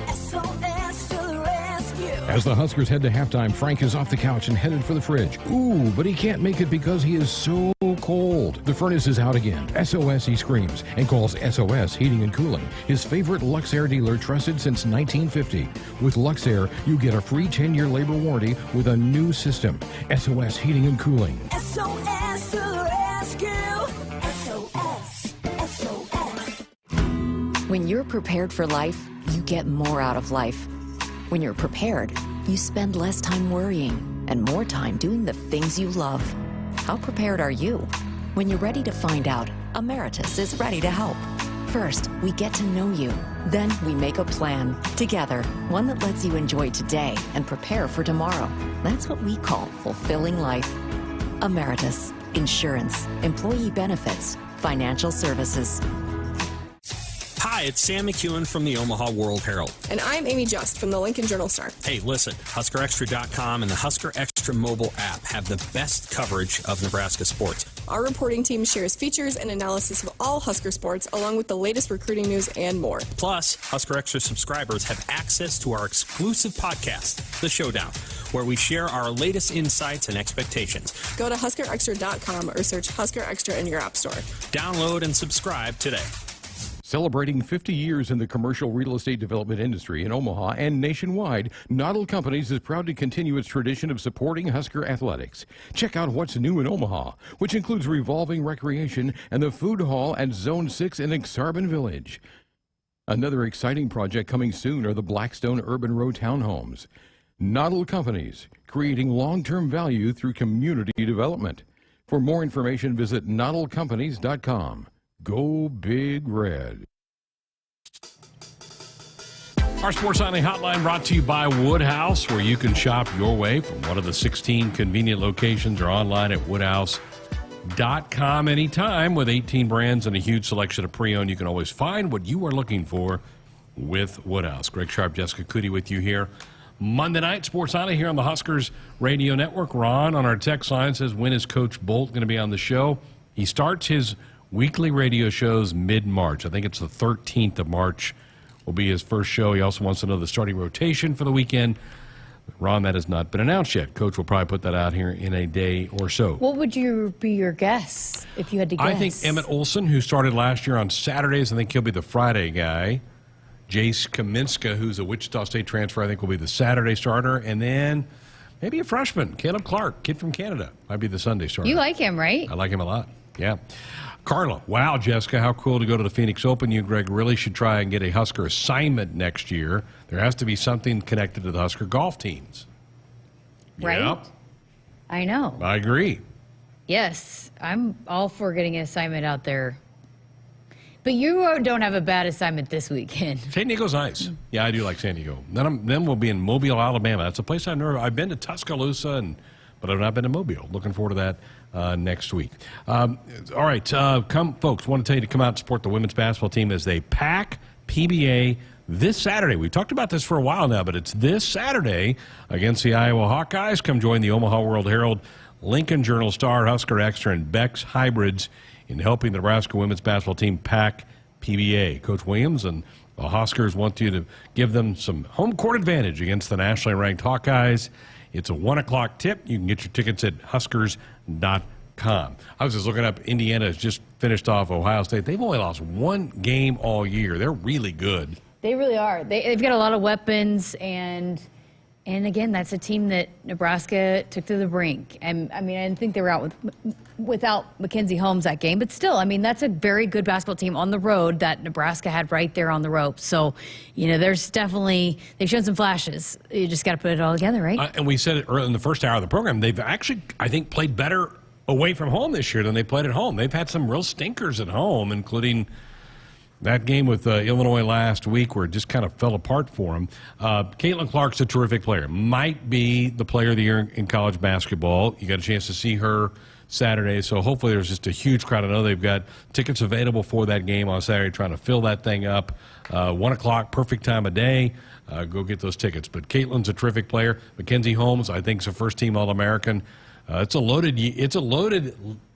SOS to the rescue. As the Huskers head to halftime, Frank is off the couch and headed for the fridge. Ooh, but he can't make it because he is so cold. The furnace is out again. SOS, he screams, and calls SOS Heating and Cooling, his favorite Luxair dealer trusted since 1950. With Luxair, you get a free 10-year labor warranty with a new system. SOS Heating and Cooling. SOS to the rescue. SOS. SOS. When you're prepared for life, you get more out of life. When you're prepared, you spend less time worrying and more time doing the things you love. How prepared are you? When you're ready to find out, Emeritus is ready to help. First, we get to know you. Then we make a plan together, one that lets you enjoy today and prepare for tomorrow. That's what we call fulfilling life. Emeritus, insurance, employee benefits, financial services. Hi, it's Sam McEwen from the Omaha World Herald. And I'm Amy Just from the Lincoln Journal-Star. Hey, listen, HuskerExtra.com and the Husker Extra mobile app have the best coverage of Nebraska sports. Our reporting team shares features and analysis of all Husker sports, along with the latest recruiting news and more. Plus, Husker Extra subscribers have access to our exclusive podcast, The Showdown, where we share our latest insights and expectations. Go to HuskerExtra.com or search Husker Extra in your app store. Download and subscribe today. Celebrating 50 years in the commercial real estate development industry in Omaha and nationwide, Noddle Companies is proud to continue its tradition of supporting Husker athletics. Check out what's new in Omaha, which includes revolving recreation and the food hall at Zone 6 in Exarban Village. Another exciting project coming soon are the Blackstone Urban Row townhomes. Noddle Companies, creating long-term value through community development. For more information, visit noddlecompanies.com. Go Big Red. Our Sports Nightly Hotline brought to you by Woodhouse, where you can shop your way from one of the 16 convenient locations or online at woodhouse.com anytime. With 18 brands and a huge selection of pre-owned, you can always find what you are looking for with Woodhouse. Greg Sharpe, Jessica Coody with you here. Monday night, Sports Nightly here on the Huskers Radio Network. Ron on our text line says, when is Coach Bolt going to be on the show? He starts his weekly radio shows mid-March. I think it's the 13th of March will be his first show. He also wants to know the starting rotation for the weekend. Ron, that has not been announced yet. Coach will probably put that out here in a day or so. What would be your guess if you had to guess? I think Emmett Olson, who started last year on Saturdays, I think he'll be the Friday guy. Jace Kaminska, who's a Wichita State transfer, I think will be the Saturday starter. And then maybe a freshman, Caleb Clark, kid from Canada, might be the Sunday starter. You like him, right? I like him a lot, yeah. Carla, wow, Jessica, how cool to go to the Phoenix Open. You, Greg, really should try and get a Husker assignment next year. There has to be something connected to the Husker golf teams. Right? Yep. I know. I agree. Yes, I'm all for getting an assignment out there. But you don't have a bad assignment this weekend. San Diego's nice. Yeah, I do like San Diego. Then we'll be in Mobile, Alabama. That's a place I've been to Tuscaloosa, but I've not been to Mobile. Looking forward to that next week. All right, come, folks. Want to tell you to come out and support the women's basketball team as they pack PBA this Saturday. We've talked about this for a while now, but it's this Saturday against the Iowa Hawkeyes. Come join the Omaha World Herald, Lincoln Journal-Star, Husker Extra, and Beck's Hybrids in helping the Nebraska women's basketball team pack PBA. Coach Williams and the Huskers want you to give them some home court advantage against the nationally ranked Hawkeyes. It's a 1 o'clock tip. You can get your tickets at Huskers.com. I was just looking up. Indiana has just finished off Ohio State. They've only lost one game all year. They're really good. They really are. They've got a lot of weapons, and again, that's a team that Nebraska took to the brink. And I mean, I didn't think they were out without Mackenzie Holmes that game, but still, I mean, that's a very good basketball team on the road that Nebraska had right there on the ropes. So, there's definitely, they've shown some flashes. You just got to put it all together, right? And we said it early in the first hour of the program, they've actually, I think, played better away from home this year than they played at home. They've had some real stinkers at home, including That game with Illinois last week where it just kind of fell apart for him. Caitlin Clark's a terrific player. Might be the player of the year in college basketball. You got a chance to see her Saturday, so hopefully there's just a huge crowd. I know they've got tickets available for that game on Saturday, trying to fill that thing up. 1 o'clock, perfect time of day. Go get those tickets. But Caitlin's a terrific player. Mackenzie Holmes, I think, is a first-team All-American. It's a loaded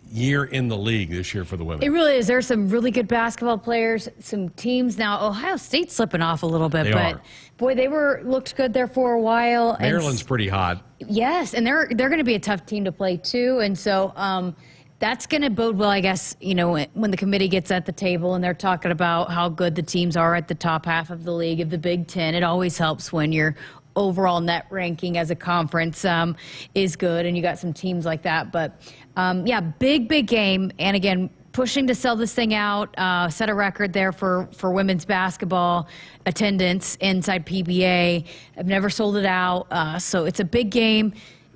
year in the league this year for the women. It really is. There's some really good basketball players, some teams now. Ohio State's slipping off a little bit, but boy, they looked good there for a while. Maryland's pretty hot. Yes, and they're going to be a tough team to play too, and so that's going to bode well, I guess. When the committee gets at the table and they're talking about how good the teams are at the top half of the league of the Big Ten. It always helps when your overall net ranking as a conference is good, and you got some teams like that. But big game, and again, pushing to sell this thing out, set a record there for women's basketball attendance inside PBA. I've never sold it out, so it's a big game.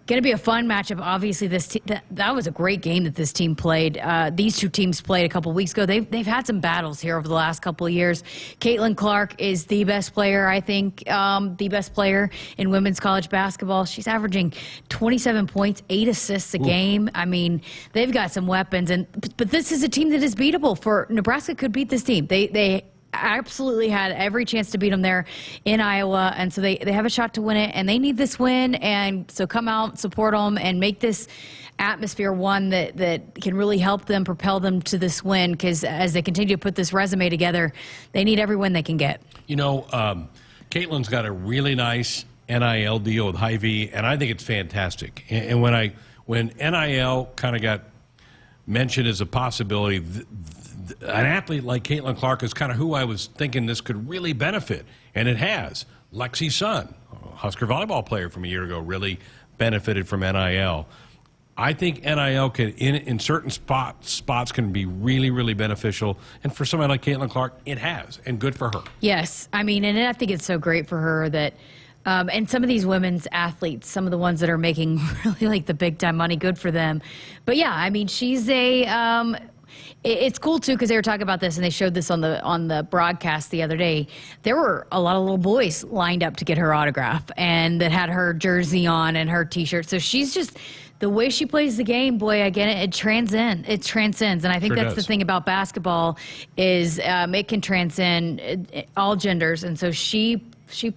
Going to be a fun matchup. Obviously, that was a great game that this team played. These two teams played a couple weeks ago. They've had some battles here over the last couple of years. Caitlin Clark is the best player, I think, the best player in women's college basketball. She's averaging 27 points, 8 assists a game. I mean, they've got some weapons, but this is a team that is beatable. For Nebraska could beat this team. They absolutely had every chance to beat them there in Iowa, and so they have a shot to win it, and they need this win, and so come out, support them, and make this atmosphere one that can really help them, propel them to this win, because as they continue to put this resume together, they need every win they can get. Caitlin's got a really nice NIL deal with Hy-Vee, and I think it's fantastic. And when NIL kind of got mentioned as a possibility, an athlete like Caitlin Clark is kind of who I was thinking this could really benefit, and it has. Lexi Sun, a Husker volleyball player from a year ago, really benefited from NIL. I think NIL can, in certain spots, can be really, really beneficial, and for somebody like Caitlin Clark, it has, and good for her. Yes, I mean, and I think it's so great for her that. And some of these women's athletes, some of the ones that are making really like the big time money, good for them. But yeah, I mean, she's it's cool too, because they were talking about this and they showed this on the broadcast the other day. There were a lot of little boys lined up to get her autograph and that had her jersey on and her T-shirt. So she's just, the way she plays the game, boy, again, it transcends. It transcends, and I think that's the thing about basketball is it can transcend all genders, and so she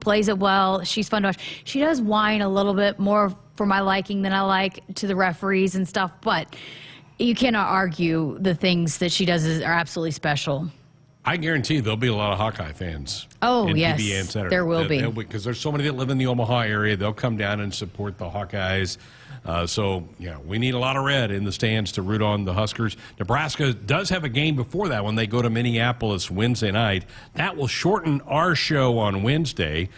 plays it well. She's fun to watch. She does whine a little bit more for my liking than I like to the referees and stuff, but you cannot argue the things that she does are absolutely special. I guarantee there'll be a lot of Hawkeye fans. Oh, in yes, PBA and Saturday. there will be. Because there's so many that live in the Omaha area. They'll come down and support the Hawkeyes. We need a lot of red in the stands to root on the Huskers. Nebraska does have a game before that when they go to Minneapolis Wednesday night. That will shorten our show on Wednesday.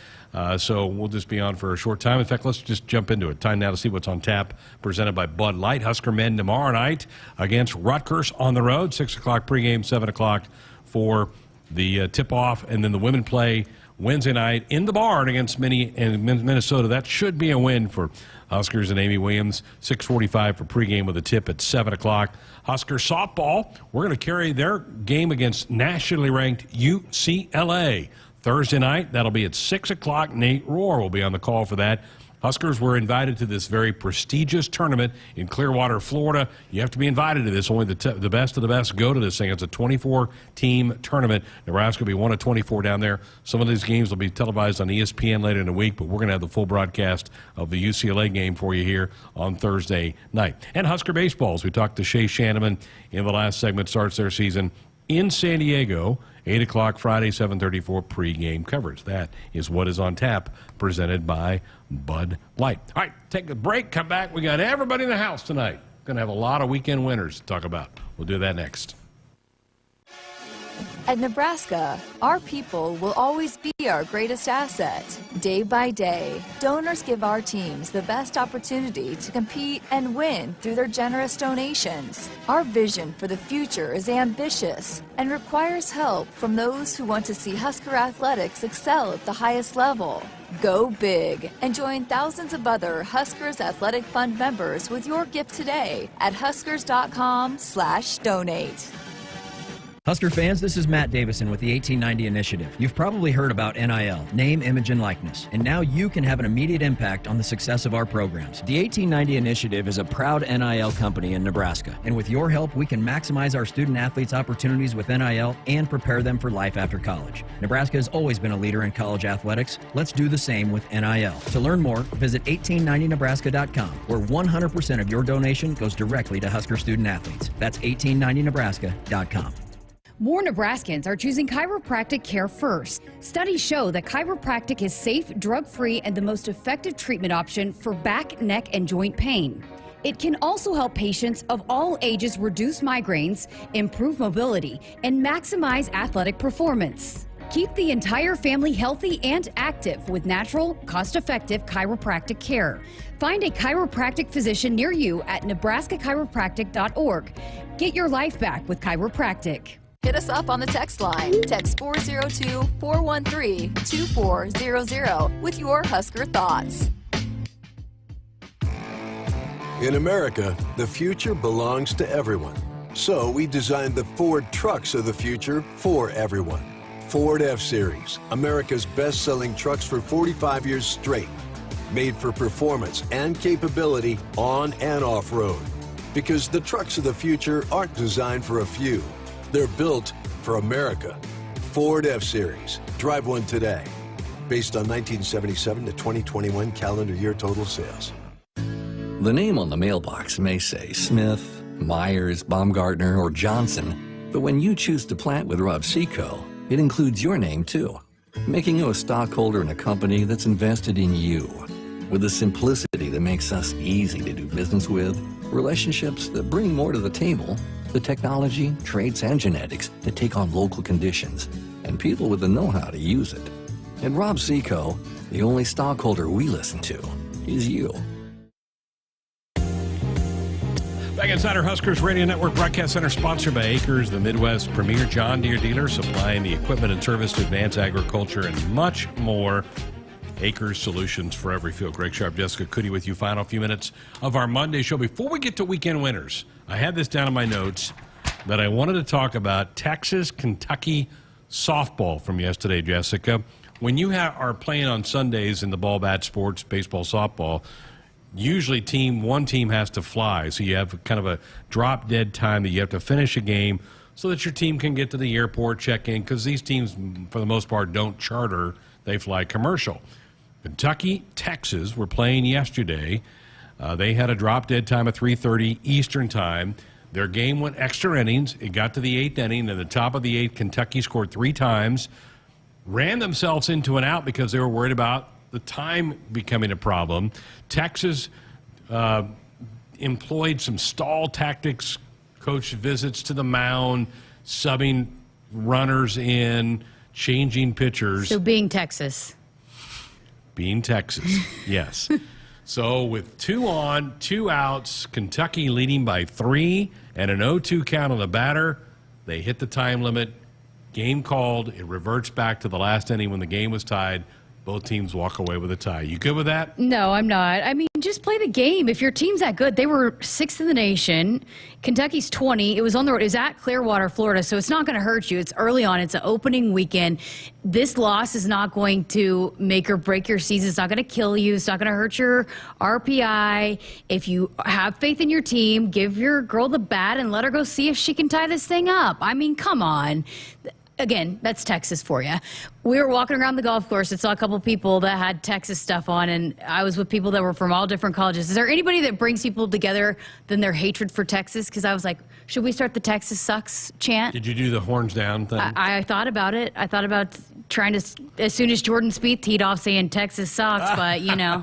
So we'll just be on for a short time. In fact, let's just jump into it. Time now to see what's on tap, presented by Bud Light. Husker men tomorrow night against Rutgers on the road, 6 o'clock pregame, 7 o'clock for the tip-off. And then the women play Wednesday night in the barn against Minnesota. That should be a win for Huskers and Amy Williams. 6:45 for pregame with a tip at 7 o'clock. Husker softball, we're going to carry their game against nationally ranked UCLA. Thursday night, that'll be at 6 o'clock. Nate Rohr will be on the call for that. Huskers were invited to this very prestigious tournament in Clearwater, Florida. You have to be invited to this. Only the best of the best go to this thing. It's a 24-team tournament. Nebraska will be one of 24 down there. Some of these games will be televised on ESPN later in the week, but we're going to have the full broadcast of the UCLA game for you here on Thursday night. And Husker baseball, as we talked to Shay Schanaman in the last segment, starts their season in San Diego, 8 o'clock Friday, 7:34 pregame coverage. That is what is on tap, presented by Bud Light. All right, take a break, come back. We got everybody in the house tonight. Going to have a lot of weekend winners to talk about. We'll do that next. At Nebraska, our people will always be our greatest asset. Day by day, donors give our teams the best opportunity to compete and win through their generous donations. Our vision for the future is ambitious and requires help from those who want to see Husker athletics excel at the highest level. Go big and join thousands of other Huskers Athletic Fund members with your gift today at huskers.com/donate. Husker fans, this is Matt Davison with the 1890 Initiative. You've probably heard about NIL, name, image, and likeness, and now you can have an immediate impact on the success of our programs. The 1890 Initiative is a proud NIL company in Nebraska, and with your help, we can maximize our student athletes' opportunities with NIL and prepare them for life after college. Nebraska has always been a leader in college athletics. Let's do the same with NIL. To learn more, visit 1890nebraska.com, where 100% of your donation goes directly to Husker student athletes. That's 1890nebraska.com. More Nebraskans are choosing chiropractic care first. Studies show that chiropractic is safe, drug-free, and the most effective treatment option for back, neck, and joint pain. It can also help patients of all ages reduce migraines, improve mobility, and maximize athletic performance. Keep the entire family healthy and active with natural, cost-effective chiropractic care. Find a chiropractic physician near you at nebraska-chiropractic.org. Get your life back with chiropractic. Hit us up on the text line. Text 402-413-2400 with your Husker thoughts. In America, the future belongs to everyone. So we designed the Ford trucks of the future for everyone. Ford F-Series, America's best-selling trucks for 45 years straight. Made for performance and capability on and off-road. Because the trucks of the future aren't designed for a few. They're built for America. Ford F-Series. Drive one today. Based on 1977 to 2021 calendar year total sales. The name on the mailbox may say Smith, Myers, Baumgartner, or Johnson, but when you choose to plant with Rob Seco, it includes your name too, making you a stockholder in a company that's invested in you. With the simplicity that makes us easy to do business with, relationships that bring more to the table, the technology, traits, and genetics that take on local conditions, and people with the know-how to use it. At Rob Seco, the only stockholder we listen to is you. Back inside our Huskers Radio Network Broadcast Center, sponsored by Acres, the Midwest's premier John Deere dealer, supplying the equipment and service to advance agriculture and much more. Acres Solutions for every field. Greg Sharpe, Jessica Coody with you. Final few minutes of our Monday show. Before we get to weekend winners, I had this down in my notes that I wanted to talk about Texas-Kentucky softball from yesterday, Jessica. When you are playing on Sundays in the ball bat sports, baseball, softball, usually one team has to fly. So you have kind of a drop-dead time that you have to finish a game so that your team can get to the airport, check in, because these teams, for the most part, don't charter. They fly commercial. Kentucky, Texas were playing yesterday. They had a drop-dead time of 3:30 Eastern time. Their game went extra innings. It got to the 8th inning. At the top of the 8th, Kentucky scored 3 times, ran themselves into an out because they were worried about the time becoming a problem. Texas employed some stall tactics, coach visits to the mound, subbing runners in, changing pitchers. So being Texas. Being Texas, yes. So with 2 on, 2 outs, Kentucky leading by 3 and an 0-2 count on the batter, they hit the time limit. Game called. It reverts back to the last inning when the game was tied. Both teams walk away with a tie. You good with that? No, I'm not. I mean, just play the game. If your team's that good, they were 6th in the nation. Kentucky's 20. It was on the road. It was at Clearwater, Florida, so it's not going to hurt you. It's early on. It's an opening weekend. This loss is not going to make or break your season. It's not going to kill you. It's not going to hurt your RPI. If you have faith in your team, give your girl the bat and let her go see if she can tie this thing up. I mean, come on. Again, that's Texas for you. We were walking around the golf course and saw a couple people that had Texas stuff on, and I was with people that were from all different colleges. Is there anybody that brings people together than their hatred for Texas? Because I was like, should we start the Texas sucks chant? Did you do the horns down thing? I thought about it. I thought about trying to, as soon as Jordan Spieth teed off, saying Texas sucks, but, you know.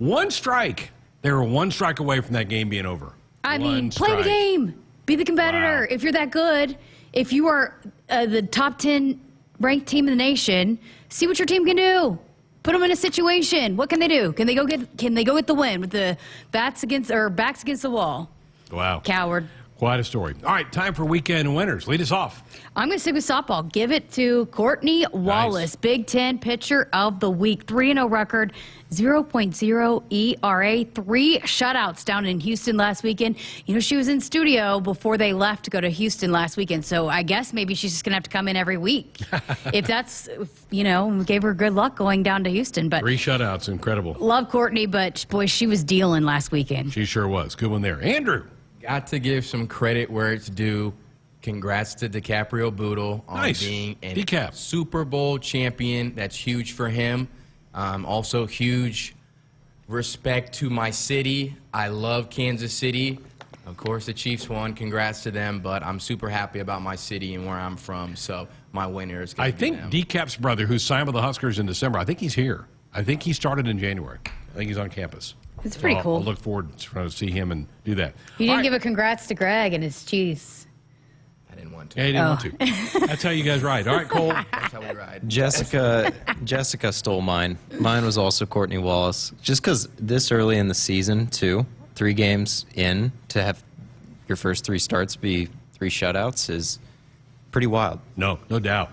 1 strike. They were 1 strike away from that game being over. I mean, play the game. Be the competitor. Wow. If you're that good, if you are the top 10 ranked team in the nation, see what your team can do. Put them in a situation. What can they do? Can they go get the win with the backs against the wall? Wow. Coward. Quite a story. All right, time for weekend winners. Lead us off. I'm going to stick with softball. Give it to Courtney Wallace, Big Ten Pitcher of the Week. 3-0 record, 0.0 ERA, 3 shutouts down in Houston last weekend. You know, she was in studio before they left to go to Houston last weekend, so I guess maybe she's just going to have to come in every week. If that's, you know, gave her good luck going down to Houston. But 3 shutouts, incredible. Love Courtney, but boy, she was dealing last weekend. She sure was. Good one there. Andrew. Got to give some credit where it's due. Congrats to DiCaprio Boodle on being a Super Bowl champion. That's huge for him. Also, huge respect to my city. I love Kansas City. Of course, the Chiefs won. Congrats to them. But I'm super happy about my city and where I'm from. So my winner is going to be them. DeCap's brother, who signed with the Huskers in December, I think he's here. I think he started in January. I think he's on campus. It's pretty cool. I'll look forward to see him and do that. You didn't give a congrats to Greg and his Chiefs. I didn't want to. Yeah, he didn't want to. That's how you guys ride. All right, Cole. That's how we ride. Jessica stole mine. Mine was also Courtney Wallace. Just because this early in the season, too, 3 games in, to have your first 3 starts be 3 shutouts is pretty wild. No doubt.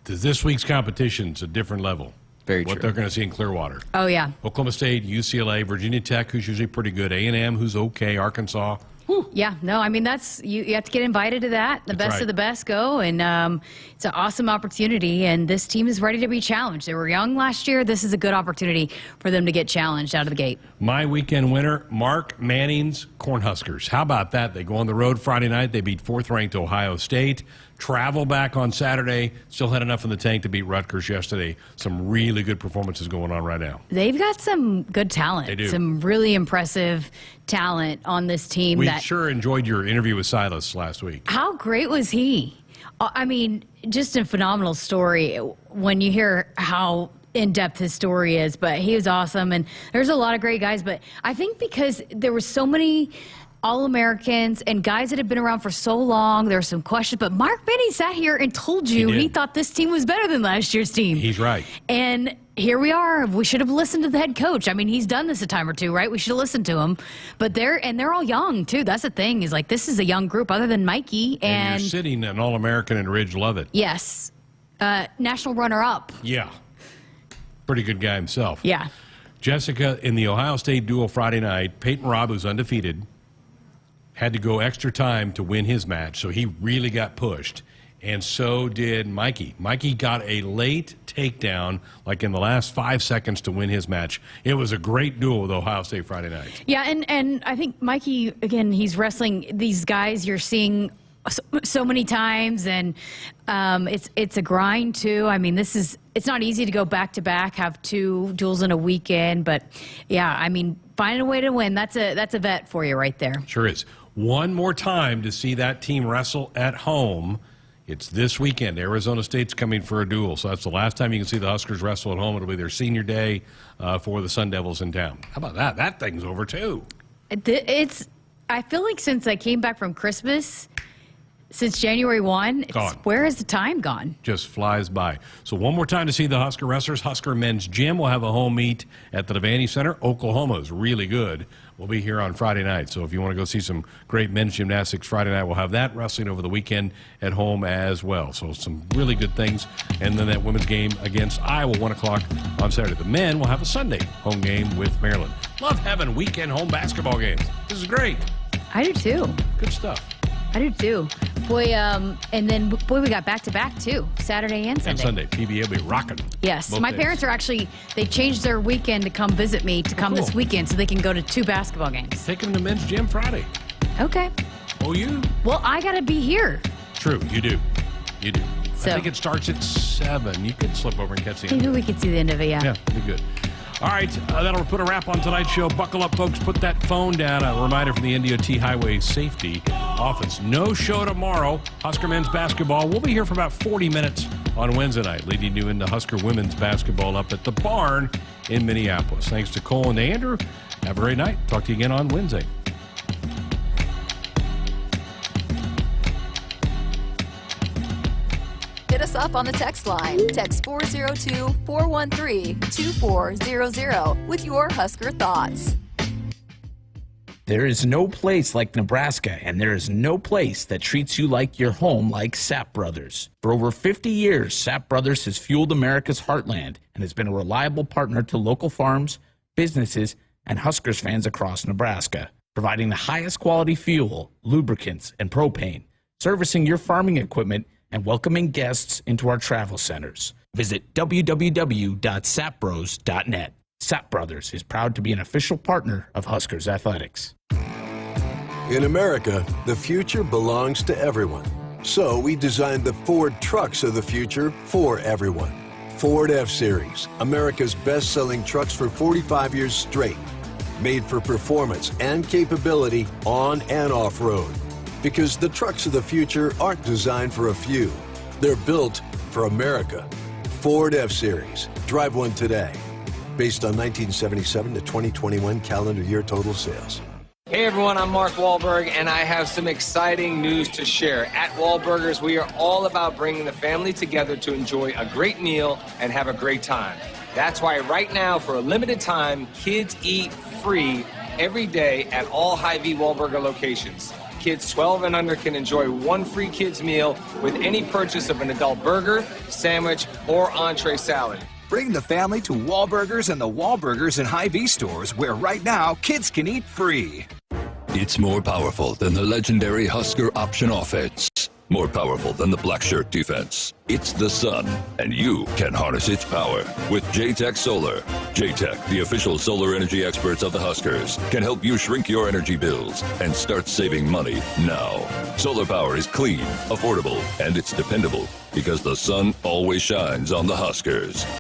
This week's competition's a different level. Very true. What they're going to see in Clearwater. Oh, yeah. Oklahoma State, UCLA, Virginia Tech, who's usually pretty good, A&M, who's okay, Arkansas. Whew. Yeah, no, I mean, that's you have to get invited to that. The best of the best go, and it's an awesome opportunity, and this team is ready to be challenged. They were young last year. This is a good opportunity for them to get challenged out of the gate. My weekend winner, Mark Manning's Cornhuskers. How about that? They go on the road Friday night. They beat 4th-ranked Ohio State. Travel back on Saturday. Still had enough in the tank to beat Rutgers yesterday. Some really good performances going on right now. They've got some good talent. They do. Some really impressive talent on this team. We sure enjoyed your interview with Silas last week. How great was he? I mean, just a phenomenal story when you hear how in-depth his story is, but he was awesome, and there's a lot of great guys, but I think because there were so many All-Americans and guys that have been around for so long, there were some questions, but Mark Benny sat here and told you he thought this team was better than last year's team. He's right. And here we are. We should have listened to the head coach. I mean, he's done this a time or two, right? We should have listened to him. But they're all young, too. That's the thing, is like this is a young group other than Mikey. And you're sitting an All-American in Ridge Lovett. Yes. National runner-up. Yeah. Pretty good guy himself. Yeah. Jessica, in the Ohio State duel Friday night, Peyton Robb, who's undefeated, had to go extra time to win his match, so he really got pushed. And so did Mikey. Mikey got a late takedown, like in the last 5 seconds to win his match. It was a great duel with Ohio State Friday night. Yeah, and I think Mikey, again, he's wrestling these guys you're seeing so many times, and it's a grind, too. I mean, it's not easy to go back-to-back, have 2 duels in a weekend, but, yeah, I mean, finding a way to win, that's a vet for you right there. Sure is. One more time to see that team wrestle at home. It's this weekend. Arizona State's coming for a duel, so that's the last time you can see the Huskers wrestle at home. It'll be their senior day for the Sun Devils in town. How about that? That thing's over, too. I feel like since I came back from Christmas, since January 1, where has the time gone? Just flies by. So one more time to see the Husker wrestlers. Husker Men's Gym will have a home meet at the Devaney Center. Oklahoma is really good. We'll be here on Friday night. So if you want to go see some great men's gymnastics Friday night, we'll have that wrestling over the weekend at home as well. So some really good things. And then that women's game against Iowa, 1 o'clock on Saturday. The men will have a Sunday home game with Maryland. Love having weekend home basketball games. This is great. I do, too. Good stuff. I do, too. Boy, and then, we got back-to-back, too, Saturday and Sunday. And Sunday. PBA will be rocking. Yes. Both My days. parents are actually, they changed their weekend to come visit me this weekend so they can go to 2 basketball games. Take them to men's gym Friday. Okay. Oh, you? Well, I got to be here. True, you do. You do. So, I think it starts at 7. You could slip over and catch the end. Maybe we could see the end of it, yeah. Yeah, be good. All right, that'll put a wrap on tonight's show. Buckle up, folks. Put that phone down. A reminder from the NDOT Highway Safety Office. No show tomorrow. Husker men's basketball. We'll be here for about 40 minutes on Wednesday night, leading you into Husker women's basketball up at the Barn in Minneapolis. Thanks to Cole and Andrew. Have a great night. Talk to you again on Wednesday. Hit us up on the text line. Text 402-413-2400 with your Husker thoughts. There is no place like Nebraska, and there is no place that treats you like your home like Sap Brothers. For over 50 years, Sap Brothers has fueled America's heartland and has been a reliable partner to local farms, businesses, and Huskers fans across Nebraska, providing the highest quality fuel, lubricants, and propane, servicing your farming equipment, and welcoming guests into our travel centers. Visit www.sapbros.net. Sap Brothers is proud to be an official partner of Huskers Athletics. In America, the future belongs to everyone. So we designed the Ford trucks of the future for everyone. Ford F-Series, America's best-selling trucks for 45 years straight. Made for performance and capability on and off-road. Because the trucks of the future aren't designed for a few. They're built for America. Ford F-Series. Drive one today. Based on 1977 to 2021 calendar year total sales. Hey everyone, I'm Mark Wahlberg, and I have some exciting news to share. At Wahlburgers, we are all about bringing the family together to enjoy a great meal and have a great time. That's why right now, for a limited time, kids eat free every day at all Hy-Vee Wahlburger locations. Kids 12 and under can enjoy one free kids meal with any purchase of an adult burger, sandwich, or entree salad. Bring the family to Wahlburgers and the Wahlburgers and Hy-Vee stores, where right now kids can eat free. It's more powerful than the legendary Husker option offense. More powerful than the black shirt defense. It's the sun, and you can harness its power with J-Tech Solar. J-Tech, the official solar energy experts of the Huskers, can help you shrink your energy bills and start saving money now. Solar power is clean, affordable, and it's dependable because the sun always shines on the Huskers.